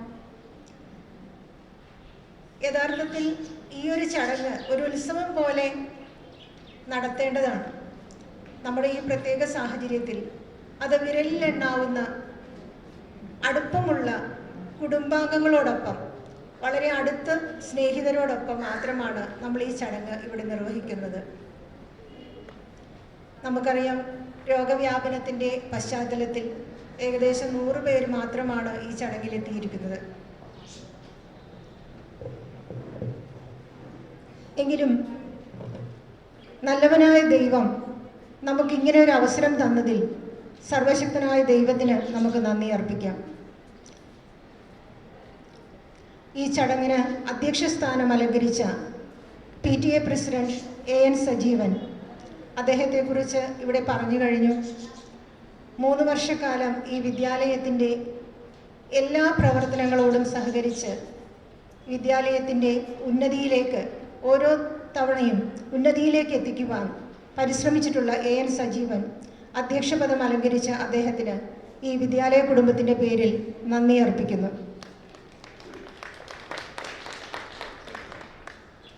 യഥാർത്ഥത്തിൽ ഈ ഒരു ചടങ്ങ് ഒരു ഉത്സവം പോലെ നടത്തേണ്ടതാണ്. നമ്മുടെ ഈ പ്രത്യേക സാഹചര്യത്തിൽ അത് വിരലിലെണ്ണാവുന്ന അടുപ്പമുള്ള കുടുംബാംഗങ്ങളോടൊപ്പം വളരെ അടുത്ത സ്നേഹിതരോടൊപ്പം മാത്രമാണ് നമ്മൾ ഈ ചടങ്ങ് ഇവിടെ നിർവഹിക്കുന്നത്. നമുക്കറിയാം, രോഗവ്യാപനത്തിൻ്റെ പശ്ചാത്തലത്തിൽ ഏകദേശം 100 പേര് മാത്രമാണ് ഈ ചടങ്ങിലെത്തിയിരിക്കുന്നത്. എങ്കിലും നല്ലവനായ ദൈവം നമുക്കിങ്ങനെ ഒരു അവസരം തന്നതിൽ സർവശക്തനായ ദൈവത്തിന് നമുക്ക് നന്ദി അർപ്പിക്കാം. ഈ ചടങ്ങിന് അധ്യക്ഷസ്ഥാനം അലങ്കരിച്ച PTA പ്രസിഡന്റ് AN സജീവൻ, അദ്ദേഹത്തെക്കുറിച്ച് ഇവിടെ പറഞ്ഞു കഴിഞ്ഞു. 3 വർഷക്കാലം ഈ വിദ്യാലയത്തിൻ്റെ എല്ലാ പ്രവർത്തനങ്ങളോടും സഹകരിച്ച് വിദ്യാലയത്തിൻ്റെ ഉന്നതിയിലേക്ക് ഓരോ തവണയും ഉന്നതിയിലേക്ക് എത്തിക്കുവാൻ പരിശ്രമിച്ചിട്ടുള്ള AN സജീവൻ അധ്യക്ഷപദം അലങ്കരിച്ച അദ്ദേഹത്തിന് ഈ വിദ്യാലയ കുടുംബത്തിൻ്റെ പേരിൽ നന്ദി അർപ്പിക്കുന്നു.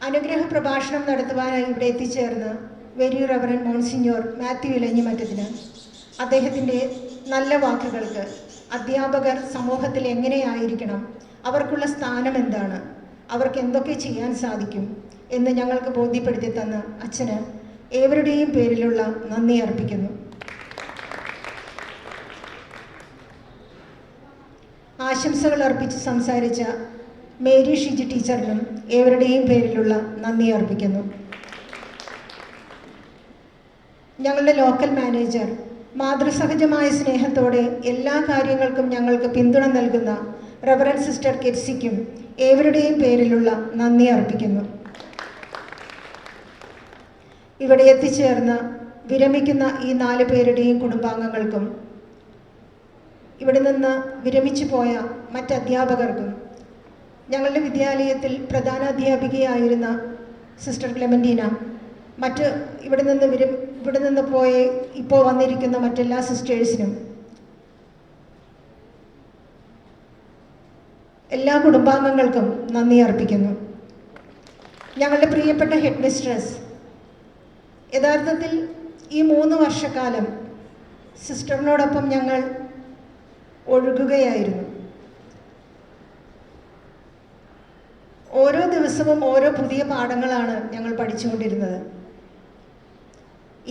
അനുഗ്രഹ പ്രഭാഷണം നടത്തുവാനായി ഇവിടെ എത്തിച്ചേർന്ന് വെരി റവറൻഡ് മോൺസിഞ്ഞോർ മാത്യു ഇലഞ്ഞിമറ്റത്തിന് അദ്ദേഹത്തിൻ്റെ നല്ല വാക്കുകൾക്ക്, അധ്യാപകർ സമൂഹത്തിൽ എങ്ങനെയായിരിക്കണം, അവർക്കുള്ള സ്ഥാനം എന്താണ്, അവർക്ക് എന്തൊക്കെ ചെയ്യാൻ സാധിക്കും എന്ന് ഞങ്ങൾക്ക് ബോധ്യപ്പെടുത്തി തന്ന അച്ഛന് ഏവരുടെയും പേരിലുള്ള നന്ദി അർപ്പിക്കുന്നു. ആശംസകൾ അർപ്പിച്ച് സംസാരിച്ച മേരി ഷിജി ടീച്ചറിനും ഏവരുടെയും പേരിലുള്ള നന്ദി അർപ്പിക്കുന്നു. ഞങ്ങളുടെ ലോക്കൽ മാനേജർ മാതൃസഹജമായ സ്നേഹത്തോടെ എല്ലാ കാര്യങ്ങൾക്കും ഞങ്ങൾക്ക് പിന്തുണ നൽകുന്ന റവറൻഡ് സിസ്റ്റർ കെറ്റ്സിക്കും ഏവരുടെയും പേരിലുള്ള നന്ദി അർപ്പിക്കുന്നു. ഇവിടെ എത്തിച്ചേർന്ന് വിരമിക്കുന്ന ഈ 4 പേരുടെയും കുടുംബാംഗങ്ങൾക്കും ഇവിടെ നിന്ന് വിരമിച്ചു പോയ മറ്റ് അധ്യാപകർക്കും ഞങ്ങളുടെ വിദ്യാലയത്തിൽ പ്രധാന അധ്യാപികയായിരുന്ന സിസ്റ്റർ ക്ലെമന്റീന, മറ്റ് ഇവിടെ നിന്ന് പോയ ഇപ്പോൾ വന്നിരിക്കുന്ന മറ്റെല്ലാ സിസ്റ്റേഴ്സിനും, എല്ലാ കുടുംബാംഗങ്ങൾക്കും നന്ദി അർപ്പിക്കുന്നു. ഞങ്ങളുടെ പ്രിയപ്പെട്ട ഹെഡ് മിസ്ട്രസ്, യഥാർത്ഥത്തിൽ ഈ 3 വർഷക്കാലം സിസ്റ്ററിനോടൊപ്പം ഞങ്ങൾ ഒഴുകുകയായിരുന്നു. ഓരോ ദിവസവും ഓരോ പുതിയ പാഠങ്ങളാണ് ഞങ്ങൾ പഠിച്ചുകൊണ്ടിരുന്നത്.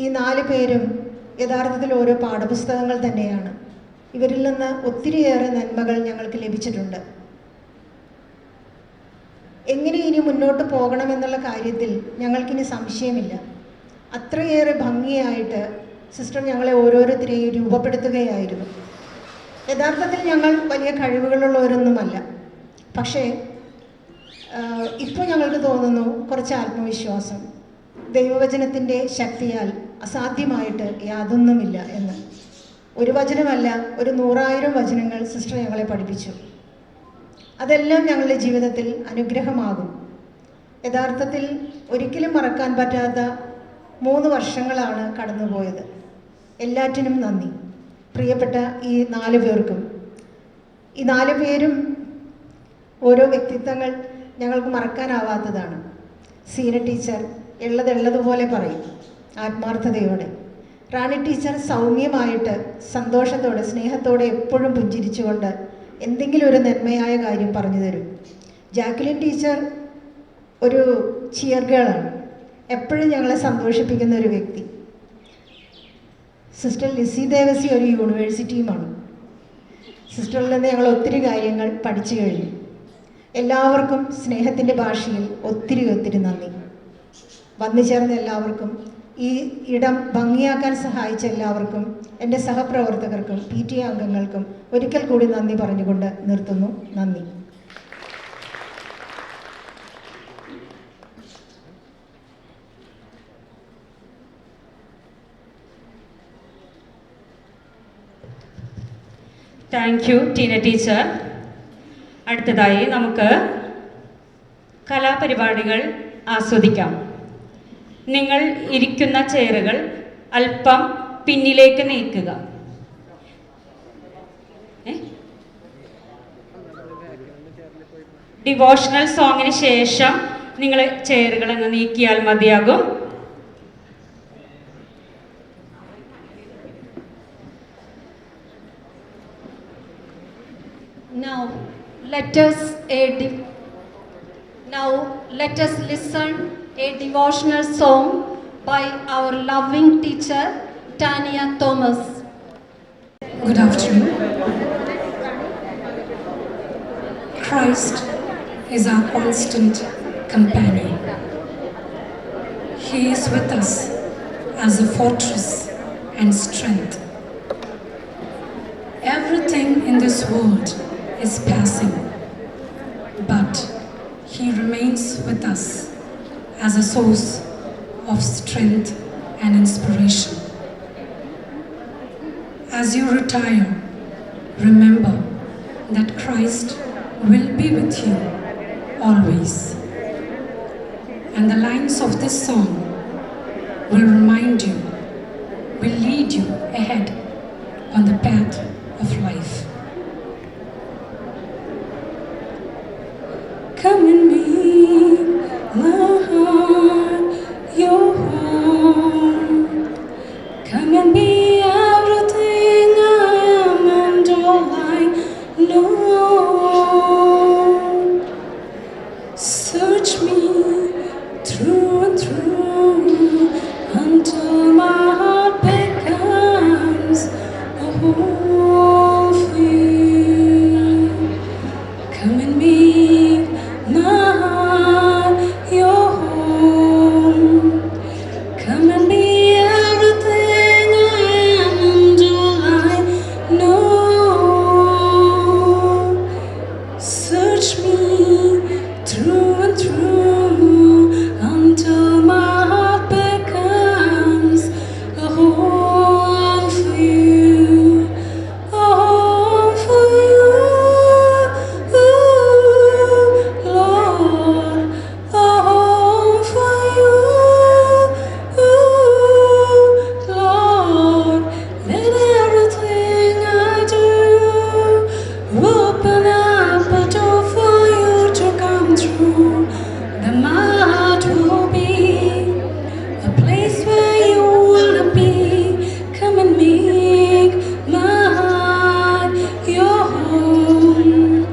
ഈ 4 പേരും യഥാർത്ഥത്തിൽ ഓരോ പാഠപുസ്തകങ്ങൾ തന്നെയാണ്. ഇവരിൽ നിന്ന് ഒത്തിരിയേറെ നന്മകൾ ഞങ്ങൾക്ക് ലഭിച്ചിട്ടുണ്ട്. എങ്ങനെ ഇനി മുന്നോട്ട് പോകണമെന്നുള്ള കാര്യത്തിൽ ഞങ്ങൾക്കിനി സംശയമില്ല. അത്രയേറെ ഭംഗിയായിട്ട് സിസ്റ്റർ ഞങ്ങളെ ഓരോരുത്തരെയും രൂപപ്പെടുത്തുകയായിരുന്നു. യഥാർത്ഥത്തിൽ ഞങ്ങൾ വലിയ കഴിവുകളുള്ളവരൊന്നുമല്ല. പക്ഷേ ഇപ്പോൾ ഞങ്ങൾക്ക് തോന്നുന്നു കുറച്ച് ആത്മവിശ്വാസം, ദൈവവചനത്തിൻ്റെ ശക്തിയാൽ അസാധ്യമായിട്ട് യാതൊന്നുമില്ല എന്ന്. ഒരു വചനമല്ല, ഒരു 100,000 വചനങ്ങൾ സിസ്റ്റർ ഞങ്ങളെ പഠിപ്പിച്ചു. അതെല്ലാം ഞങ്ങളുടെ ജീവിതത്തിൽ അനുഗ്രഹമാകും. യഥാർത്ഥത്തിൽ ഒരിക്കലും മറക്കാൻ പറ്റാത്ത 3 വർഷങ്ങളാണ് കടന്നുപോയത്. എല്ലാറ്റിനും നന്ദി. പ്രിയപ്പെട്ട ഈ 4 പേർക്കും, ഈ 4 പേരും ഓരോ വ്യക്തിത്വങ്ങൾ ഞങ്ങൾക്ക് മറക്കാനാവാത്തതാണ്. സീന ടീച്ചർ ഉള്ളതുപോലെ പറയും, ആത്മാർത്ഥതയോടെ. റാണി ടീച്ചർ സൗമ്യമായിട്ട് സന്തോഷത്തോടെ സ്നേഹത്തോടെ എപ്പോഴും പുഞ്ചിരിച്ചുകൊണ്ട് എന്തെങ്കിലും ഒരു നന്മയായ കാര്യം പറഞ്ഞു തരും. ജാക്വലിൻ ടീച്ചർ ഒരു ചിയർ ഗേളാണ്, എപ്പോഴും ഞങ്ങളെ സന്തോഷിപ്പിക്കുന്ന ഒരു വ്യക്തി. സിസ്റ്റർ ലിസി ദേവസി ഒരു യൂണിവേഴ്സിറ്റിയുമാണ്. സിസ്റ്ററിൽ നിന്ന് ഞങ്ങൾ ഒത്തിരി കാര്യങ്ങൾ പഠിച്ചു കഴിഞ്ഞു. എല്ലാവർക്കും സ്നേഹത്തിൻ്റെ ഭാഷയിൽ ഒത്തിരി നന്ദി. വന്നു ചേർന്ന എല്ലാവർക്കും, ഈ ഇടം ഭംഗിയാക്കാൻ സഹായിച്ച എല്ലാവർക്കും, എൻ്റെ സഹപ്രവർത്തകർക്കും PTA അംഗങ്ങൾക്കും ഒരിക്കൽ കൂടി നന്ദി പറഞ്ഞുകൊണ്ട് നിർത്തുന്നു. നന്ദി. Thank you Teena teacher. അടുത്തതായി നമുക്ക് കലാപരിപാടികൾ ആസ്വദിക്കാം. നിങ്ങൾ ഇരിക്കുന്ന ചെയറുകൾ അല്പം പിന്നിലേക്ക് നീക്കുക. ഡിവോഷണൽ സോങ്ങിന് ശേഷം നിങ്ങൾ ചെയറുകൾ അങ്ങ് നീക്കിയാൽ മതിയാകും. Now let us now let us listen a devotional song by our loving teacher Tania Thomas. Good afternoon. Christ is our constant companion. He is with us as a fortress and strength. Everything in this world is passing, but He remains with us as a source of strength and inspiration. As you retire, remember that Christ will be with you always. And the lines of this song will remind you, will lead you ahead on the path of life. Come and make my heart your home. Come and be everything I am and all I know. Search me through and through until my heart becomes a home for you. Come and make my heart your home. Come and be everything I am and all I know. Search me through and through until my heart becomes a home for you, a home for you, Lord, a home for you, Lord. Let everything I do open up a door for you to come through. That my heart will be a place where you wanna be. Come and make my heart your home.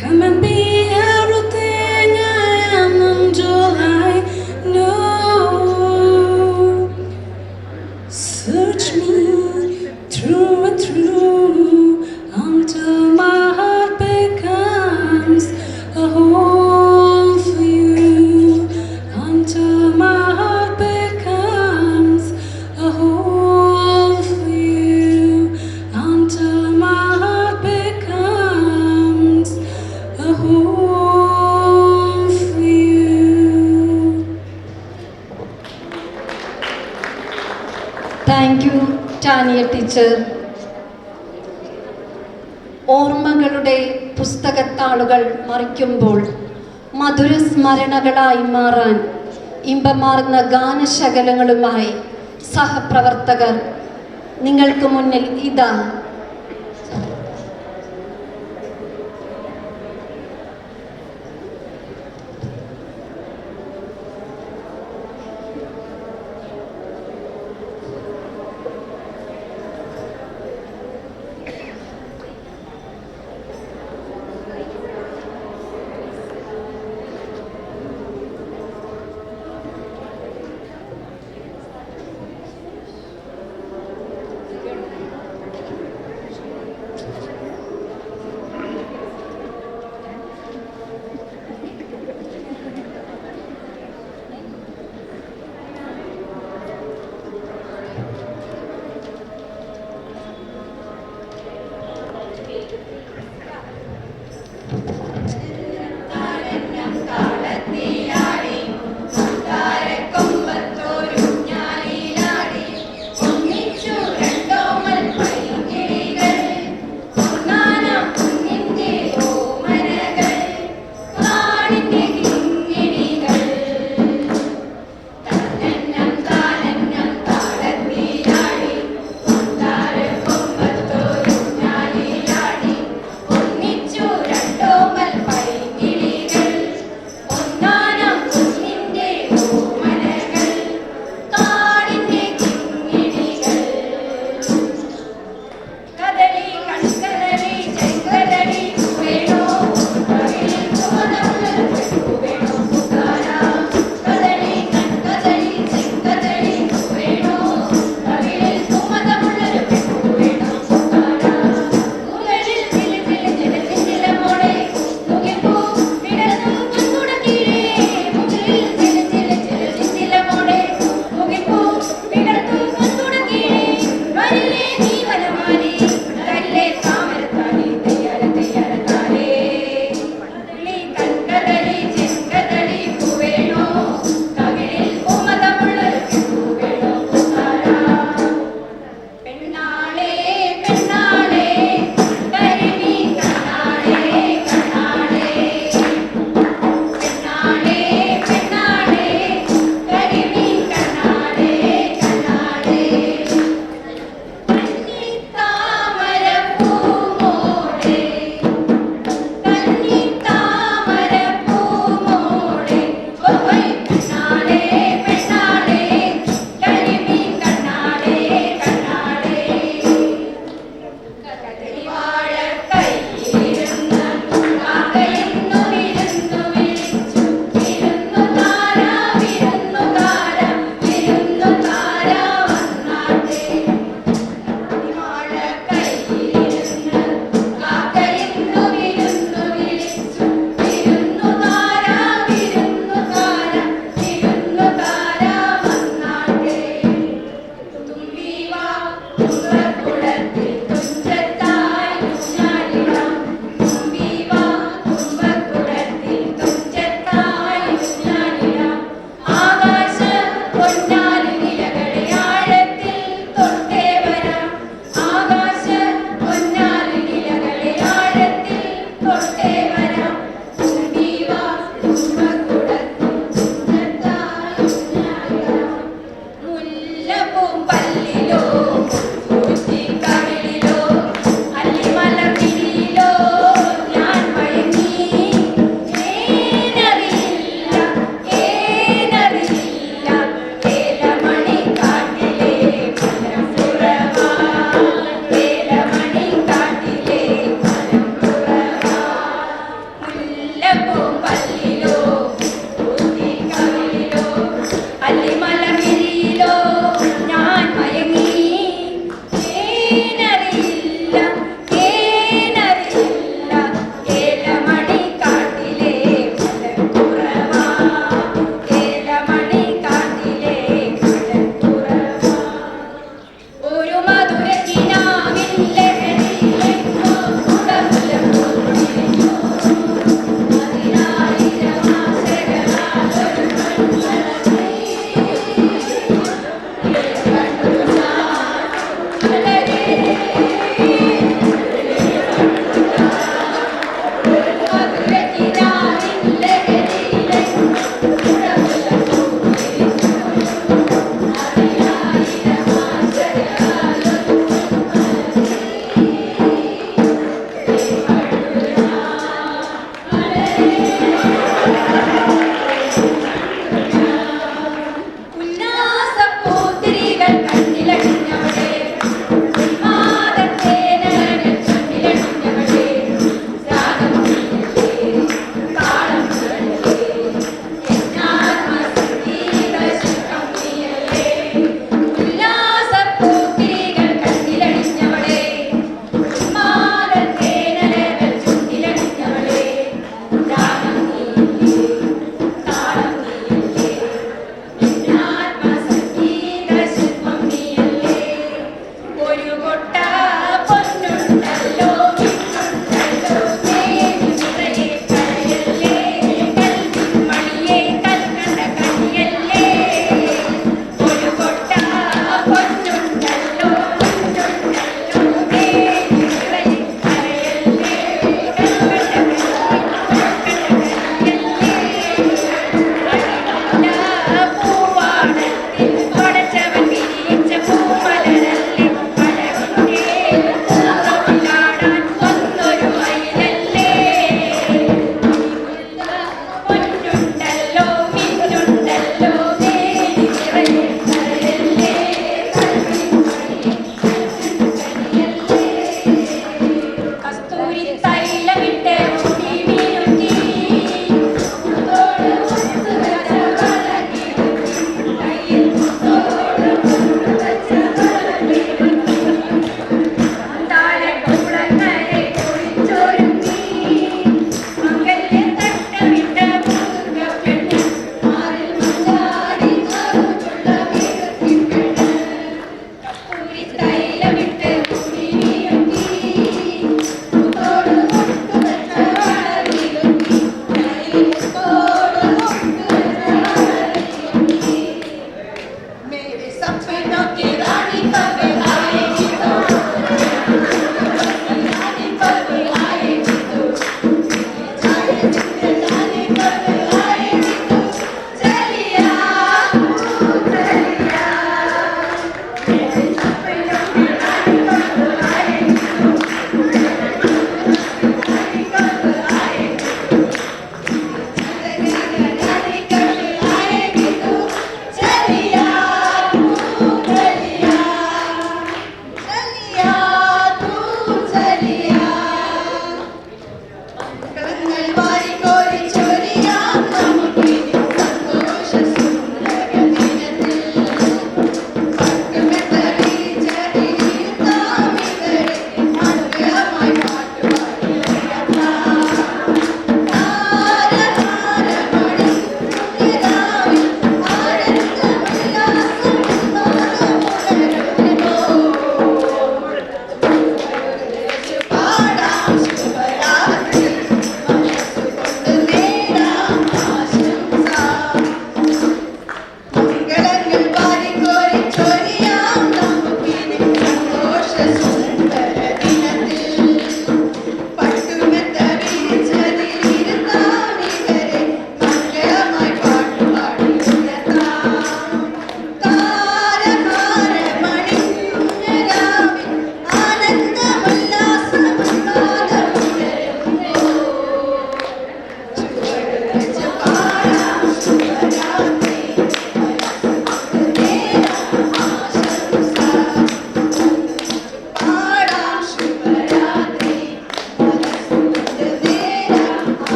Come and be everything I am and all I know. Search me through and through until my heart becomes a home for you. Until my heart becomes a home for you. Until my heart becomes a home for you. Thank you, Tania teacher. ഓർമ്മകളുടെ പുസ്തകത്താളുകൾ മറിക്കുമ്പോൾ മധുരസ്മരണകളായി മാറാൻ ഇമ്പമാർന്ന ഗാനശകലങ്ങളുമായി സഹപ്രവർത്തകർ നിങ്ങൾക്ക് മുന്നിൽ ഇതാ.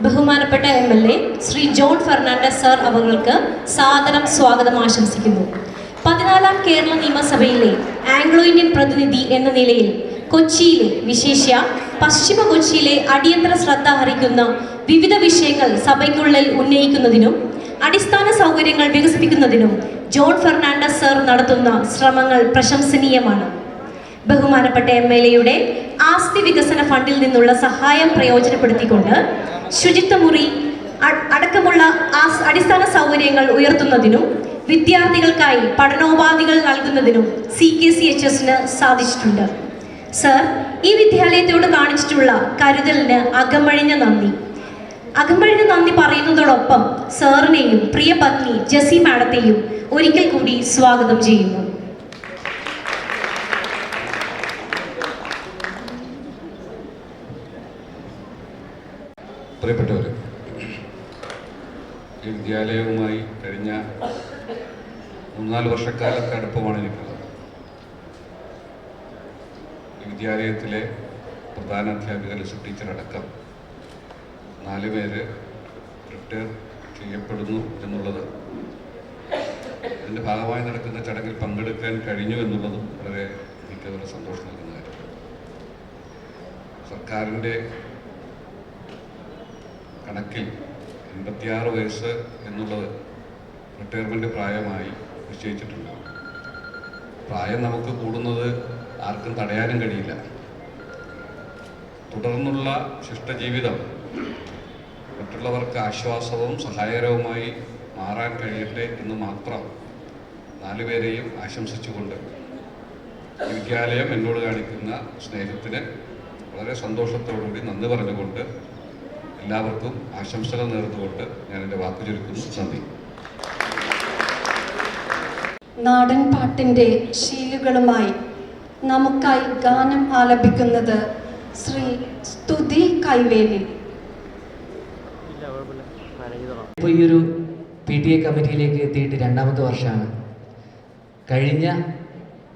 ബഹുമാനപ്പെട്ട MLA Shri John Fernandes sir അവർക്ക് സാദരം സ്വാഗതം ആശംസിക്കുന്നു. 14ാം കേരള നിയമസഭയിലെ ആംഗ്ലോ ഇന്ത്യൻ പ്രതിനിധി എന്ന നിലയിൽ കൊച്ചിയിലെ വിശേഷ്യ പശ്ചിമ കൊച്ചിയിലെ അടിയന്തര ശ്രദ്ധ ഹരിക്കുന്ന വിവിധ വിഷയങ്ങൾ സഭയ്ക്കുള്ളിൽ ഉന്നയിക്കുന്നതിനും അടിസ്ഥാന സൗകര്യങ്ങൾ വികസിപ്പിക്കുന്നതിനും ജോൺ ഫെർണാണ്ടസ് സർ നടത്തുന്ന ശ്രമങ്ങൾ പ്രശംസനീയമാണ്. ബഹുമാനപ്പെട്ട MLAയുടെ ആസ്തി വികസന ഫണ്ടിൽ നിന്നുള്ള സഹായം പ്രയോജനപ്പെടുത്തിക്കൊണ്ട് ശുചിത്വമുറി അടക്കമുള്ള അടിസ്ഥാന സൗകര്യങ്ങൾ ഉയർത്തുന്നതിനും വിദ്യാർത്ഥികൾക്കായി പഠനോപാധികൾ നൽകുന്നതിനും CKCHSന് സാധിച്ചിട്ടുണ്ട്. സർ, ഈ വിദ്യാലയത്തോട് കാണിച്ചിട്ടുള്ള കരുതലിന് അകമഴിഞ്ഞ നന്ദി പറയുന്നതോടൊപ്പം സാറിനെയും പ്രിയ പത്നി ജെസി മാഡത്തെയും ഒരിക്കൽ കൂടി സ്വാഗതം ചെയ്യുന്നു. പ്രിയപ്പെട്ടവരെ, ഈ വിദ്യാലയവുമായി കഴിഞ്ഞ 3-4 വർഷക്കാലത്തെ അടുപ്പമാണ് എനിക്കുള്ളത്. ഈ വിദ്യാലയത്തിലെ പ്രധാന അധ്യാപിക ലിസ ടീച്ചറടക്കം 4 പേര് റിട്ടയർ ചെയ്യപ്പെടുന്നു എന്നുള്ളത്, അതിൻ്റെ ഭാഗമായി നടക്കുന്ന ചടങ്ങിൽ പങ്കെടുക്കാൻ കഴിഞ്ഞു എന്നുള്ളതും എനിക്ക് വളരെ സന്തോഷം നൽകുന്ന കാര്യമാണ്. സർക്കാരിൻ്റെ കണക്കിൽ 86 വയസ്സ് എന്നുള്ളത് റിട്ടയർമെൻറ്റ് പ്രായമായി നിശ്ചയിച്ചിട്ടുണ്ട്. പ്രായം നമുക്ക് കൂടുന്നത് ആർക്കും തടയാനും കഴിയില്ല. തുടർന്നുള്ള ശിഷ്ടജീവിതം മറ്റുള്ളവർക്ക് ആശ്വാസവും സഹായകരവുമായി മാറാൻ കഴിയട്ടെ എന്ന് മാത്രം 4 പേരെയും ആശംസിച്ചുകൊണ്ട് ഈ വിദ്യാലയം എന്നോട് കാണിക്കുന്ന സ്നേഹത്തിന് വളരെ സന്തോഷത്തോടുകൂടി നന്ദി പറഞ്ഞുകൊണ്ട് എല്ലാവർക്കും ആശംസകൾ നേർന്നുകൊണ്ട് ഞാൻ എൻ്റെ വാക്കു ചുരുക്കുന്നു. നന്ദി. നാടൻ പാട്ടിൻ്റെ ശീലുകളുമായി നമുക്കായി ഗാനം ആലപിക്കുന്നത് ശ്രീ സ്തുതി കൈവേലി. ഇപ്പോൾ ഈ ഒരു PTA കമ്മിറ്റിയിലേക്ക് എത്തിയിട്ട് 2ാമത്തെ വർഷമാണ്. കഴിഞ്ഞ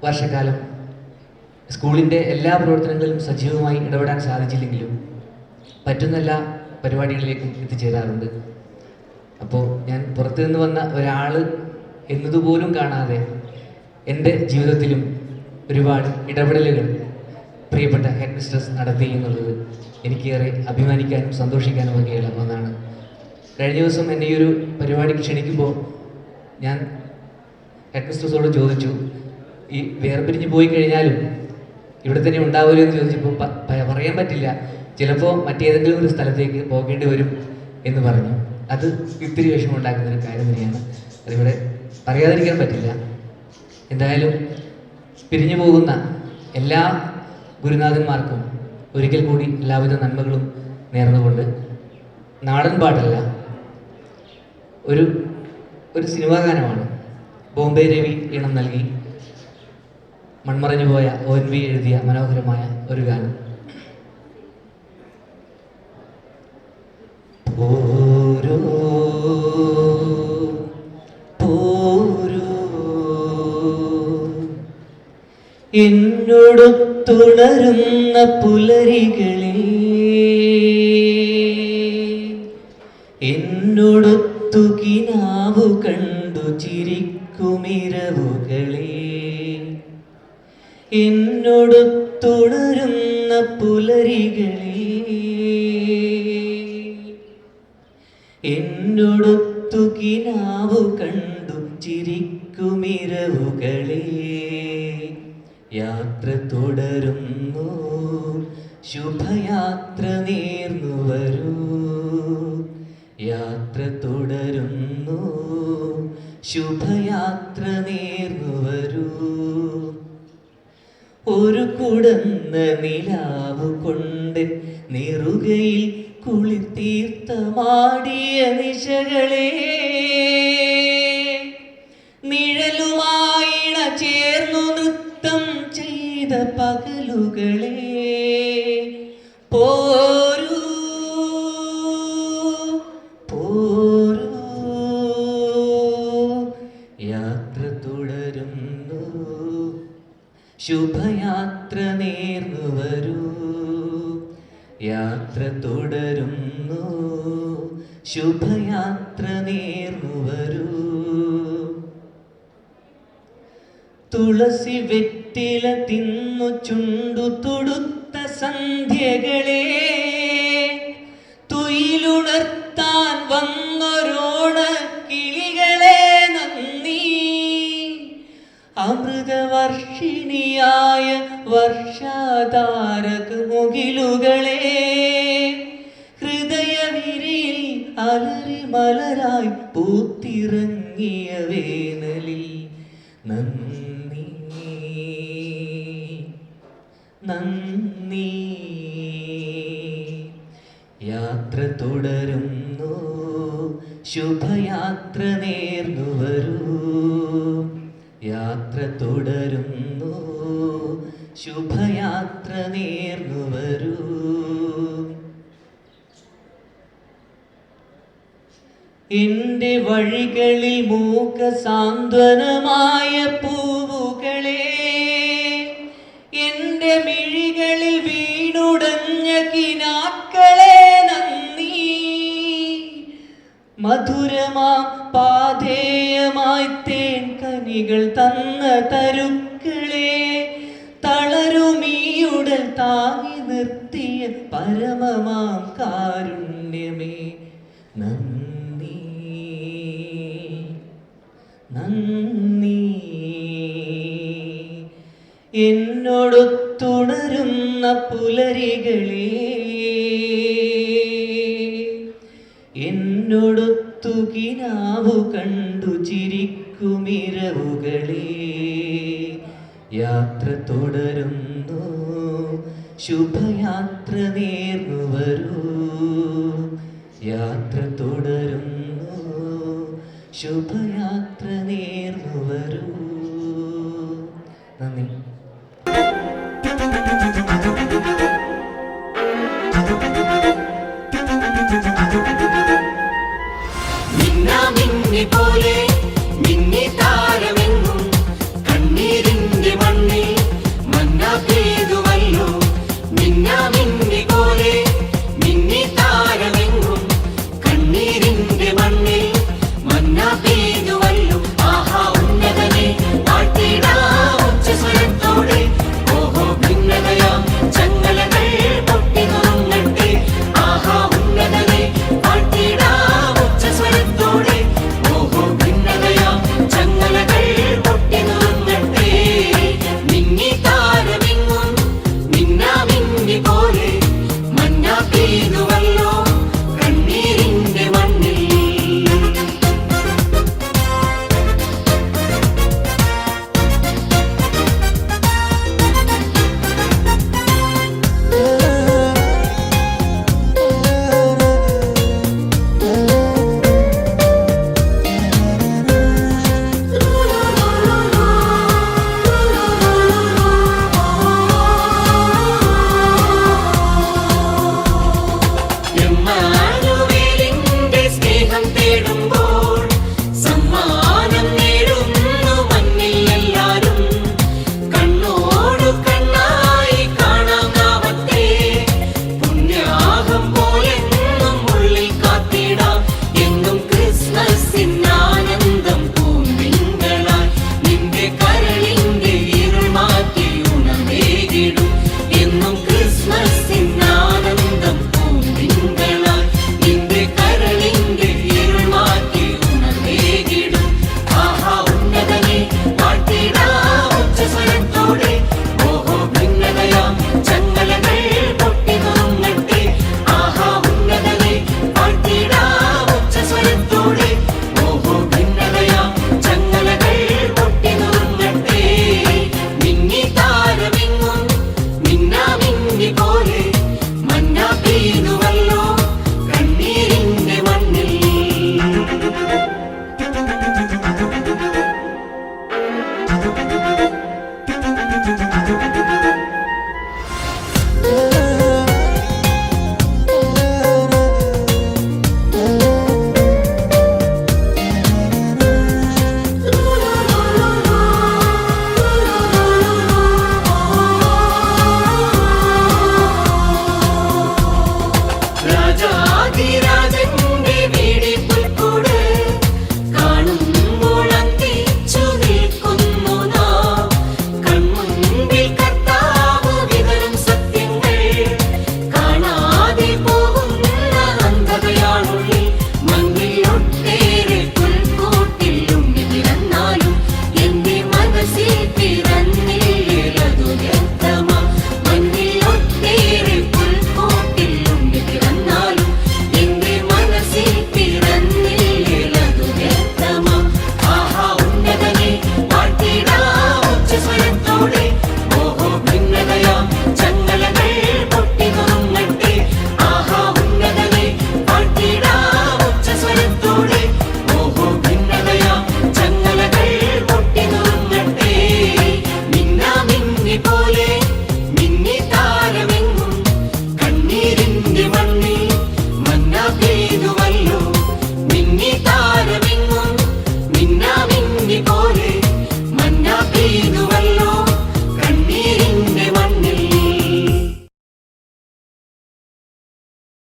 വർഷക്കാലം സ്കൂളിൻ്റെ എല്ലാ പ്രവർത്തനങ്ങളിലും സജീവമായി ഇടപെടാൻ സാധിച്ചില്ലെങ്കിലും പറ്റുന്ന എല്ലാ പരിപാടികളിലേക്കും എത്തിച്ചേരാറുണ്ട്. അപ്പോൾ ഞാൻ പുറത്തു നിന്ന് വന്ന ഒരാൾ എന്നതുപോലും കാണാതെ എൻ്റെ ജീവിതത്തിലും ഒരുപാട് ഇടപെടലുകൾ പ്രിയപ്പെട്ട ഹെഡ് മിസ്ട്രസ് നടത്തി എന്നുള്ളത് എനിക്കേറെ അഭിമാനിക്കാനും സന്തോഷിക്കാനും വകയുള്ള ഒന്നാണ്. കഴിഞ്ഞ ദിവസം എന്നെ ഈ ഒരു പരിപാടിക്ക് ക്ഷണിക്കുമ്പോൾ ഞാൻ ഹെഡ് മിസ്ട്രസോട് ചോദിച്ചു, ഈ വേർപിരിഞ്ഞ് പോയി കഴിഞ്ഞാലും ഇവിടെ തന്നെ ഉണ്ടാവുമല്ലോ എന്ന് ചോദിച്ചപ്പോൾ പറയാൻ പറ്റില്ല, ചിലപ്പോൾ മറ്റേതെങ്കിലും ഒരു സ്ഥലത്തേക്ക് പോകേണ്ടി വരും എന്ന് പറഞ്ഞു. അത് ഇത്തിരി വിഷമമുണ്ടാക്കുന്നൊരു കാര്യം തന്നെയാണ്, അതിവിടെ പറയാതിരിക്കാൻ പറ്റില്ല. എന്തായാലും പിരിഞ്ഞു പോകുന്ന എല്ലാ ഗുരുനാഥന്മാർക്കും ഒരിക്കൽ കൂടി എല്ലാവിധ നന്മകളും നേർന്നുകൊണ്ട് നാടൻ പാട്ടല്ല, ഒരു സിനിമാ ഗാനമാണ്. ബോംബെ രവി ഈണം നൽകി മൺമറഞ്ഞു പോയ ONV എഴുതിയ മനോഹരമായ ഒരു ഗാനം. പോരോ പോരോ എന്നോടൊത്തുണരുന്ന പുലരികളെ, എന്നോടൊത്തു കിനാവു കണ്ടു ചിരിക്കുമിരവുകളെ, എന്നോടൊത്തുണരുന്ന പുലരികളെ, എന്നോടൊത്തു കിനാവു കണ്ടു ചിരിക്കുമിരവുകളെ, യാത്ര തുടരുന്നു ശുഭയാത്ര നേർന്നു വരൂ, യാത്ര തുടരുന്നു ശുഭയാത്ര നേർന്നു വരൂ, ഒരു കുടന്ന നിലാവു കൊണ്ട് നെറുകയിൽ കുളിർത്തീർത്തമാടിയ നിശകളെ, നിഴലുമായിണ ചേർന്നു നൃത്തം ചെയ്ത പകലുകളെ, പോരൂ പോരൂ യാത്ര തുടരുന്നു ശുഭയാത്ര നേർന്നു വരൂ, യാത്ര തുടരുന്നു ശുഭയാത്ര നേർന്നു വരൂ. തുളസി വെറ്റില തിന്നു ചുണ്ടു തൊടുത്ത സന്ധ്യകളെ, തുയിലുണർത്താൻ വന്നൊരോണ കിളികളെ നന്ദി, അമൃതവർഷിണിയായ വർഷാതാരക മുകിലുകളെ, ഹൃദയവിരിയിൽ അലറി മലരായി പൂത്തിറങ്ങിയ വേനലിൽ നന്ദി നന്ദി. യാത്ര തുടരുന്നു ശുഭയാത്ര നേർന്നു വരൂ, യാത്ര തുടരുന്നു ശുഭയാത്ര നേർന്നു വരൂ. എൻ്റെ വഴികളിൽ മൂക സാന്ത്വനമായ പൂവുകളെ, എൻ്റെ മിഴികളിൽ വീണുടഞ്ഞ കിനാക്കളെ നന്ദി, മധുരമാം പാധേയമായി തേൻ കനികൾ തന്ന തരുക്കളെ, തളരുമീ ഉടൽ താങ്ങി നിർത്തിയ പരമമാം കാരുണ്യമേ നന്ദി നന്ദി. എന്നോടൊത്തുണരുന്ന പുലരികളെ, എന്നോടൊത്തുകിനാവു കണ്ടു ചിരിക്കുമിരവുകളെ, യാത്ര തുടരുന്നു ശുഭയാത്ര നേർന്നു വരൂ, യാത്ര തുടരുന്നു ശുഭയാത്ര നേർന്നു വരൂ. നന്ദി. മിന്നാമിന്നി പോലെ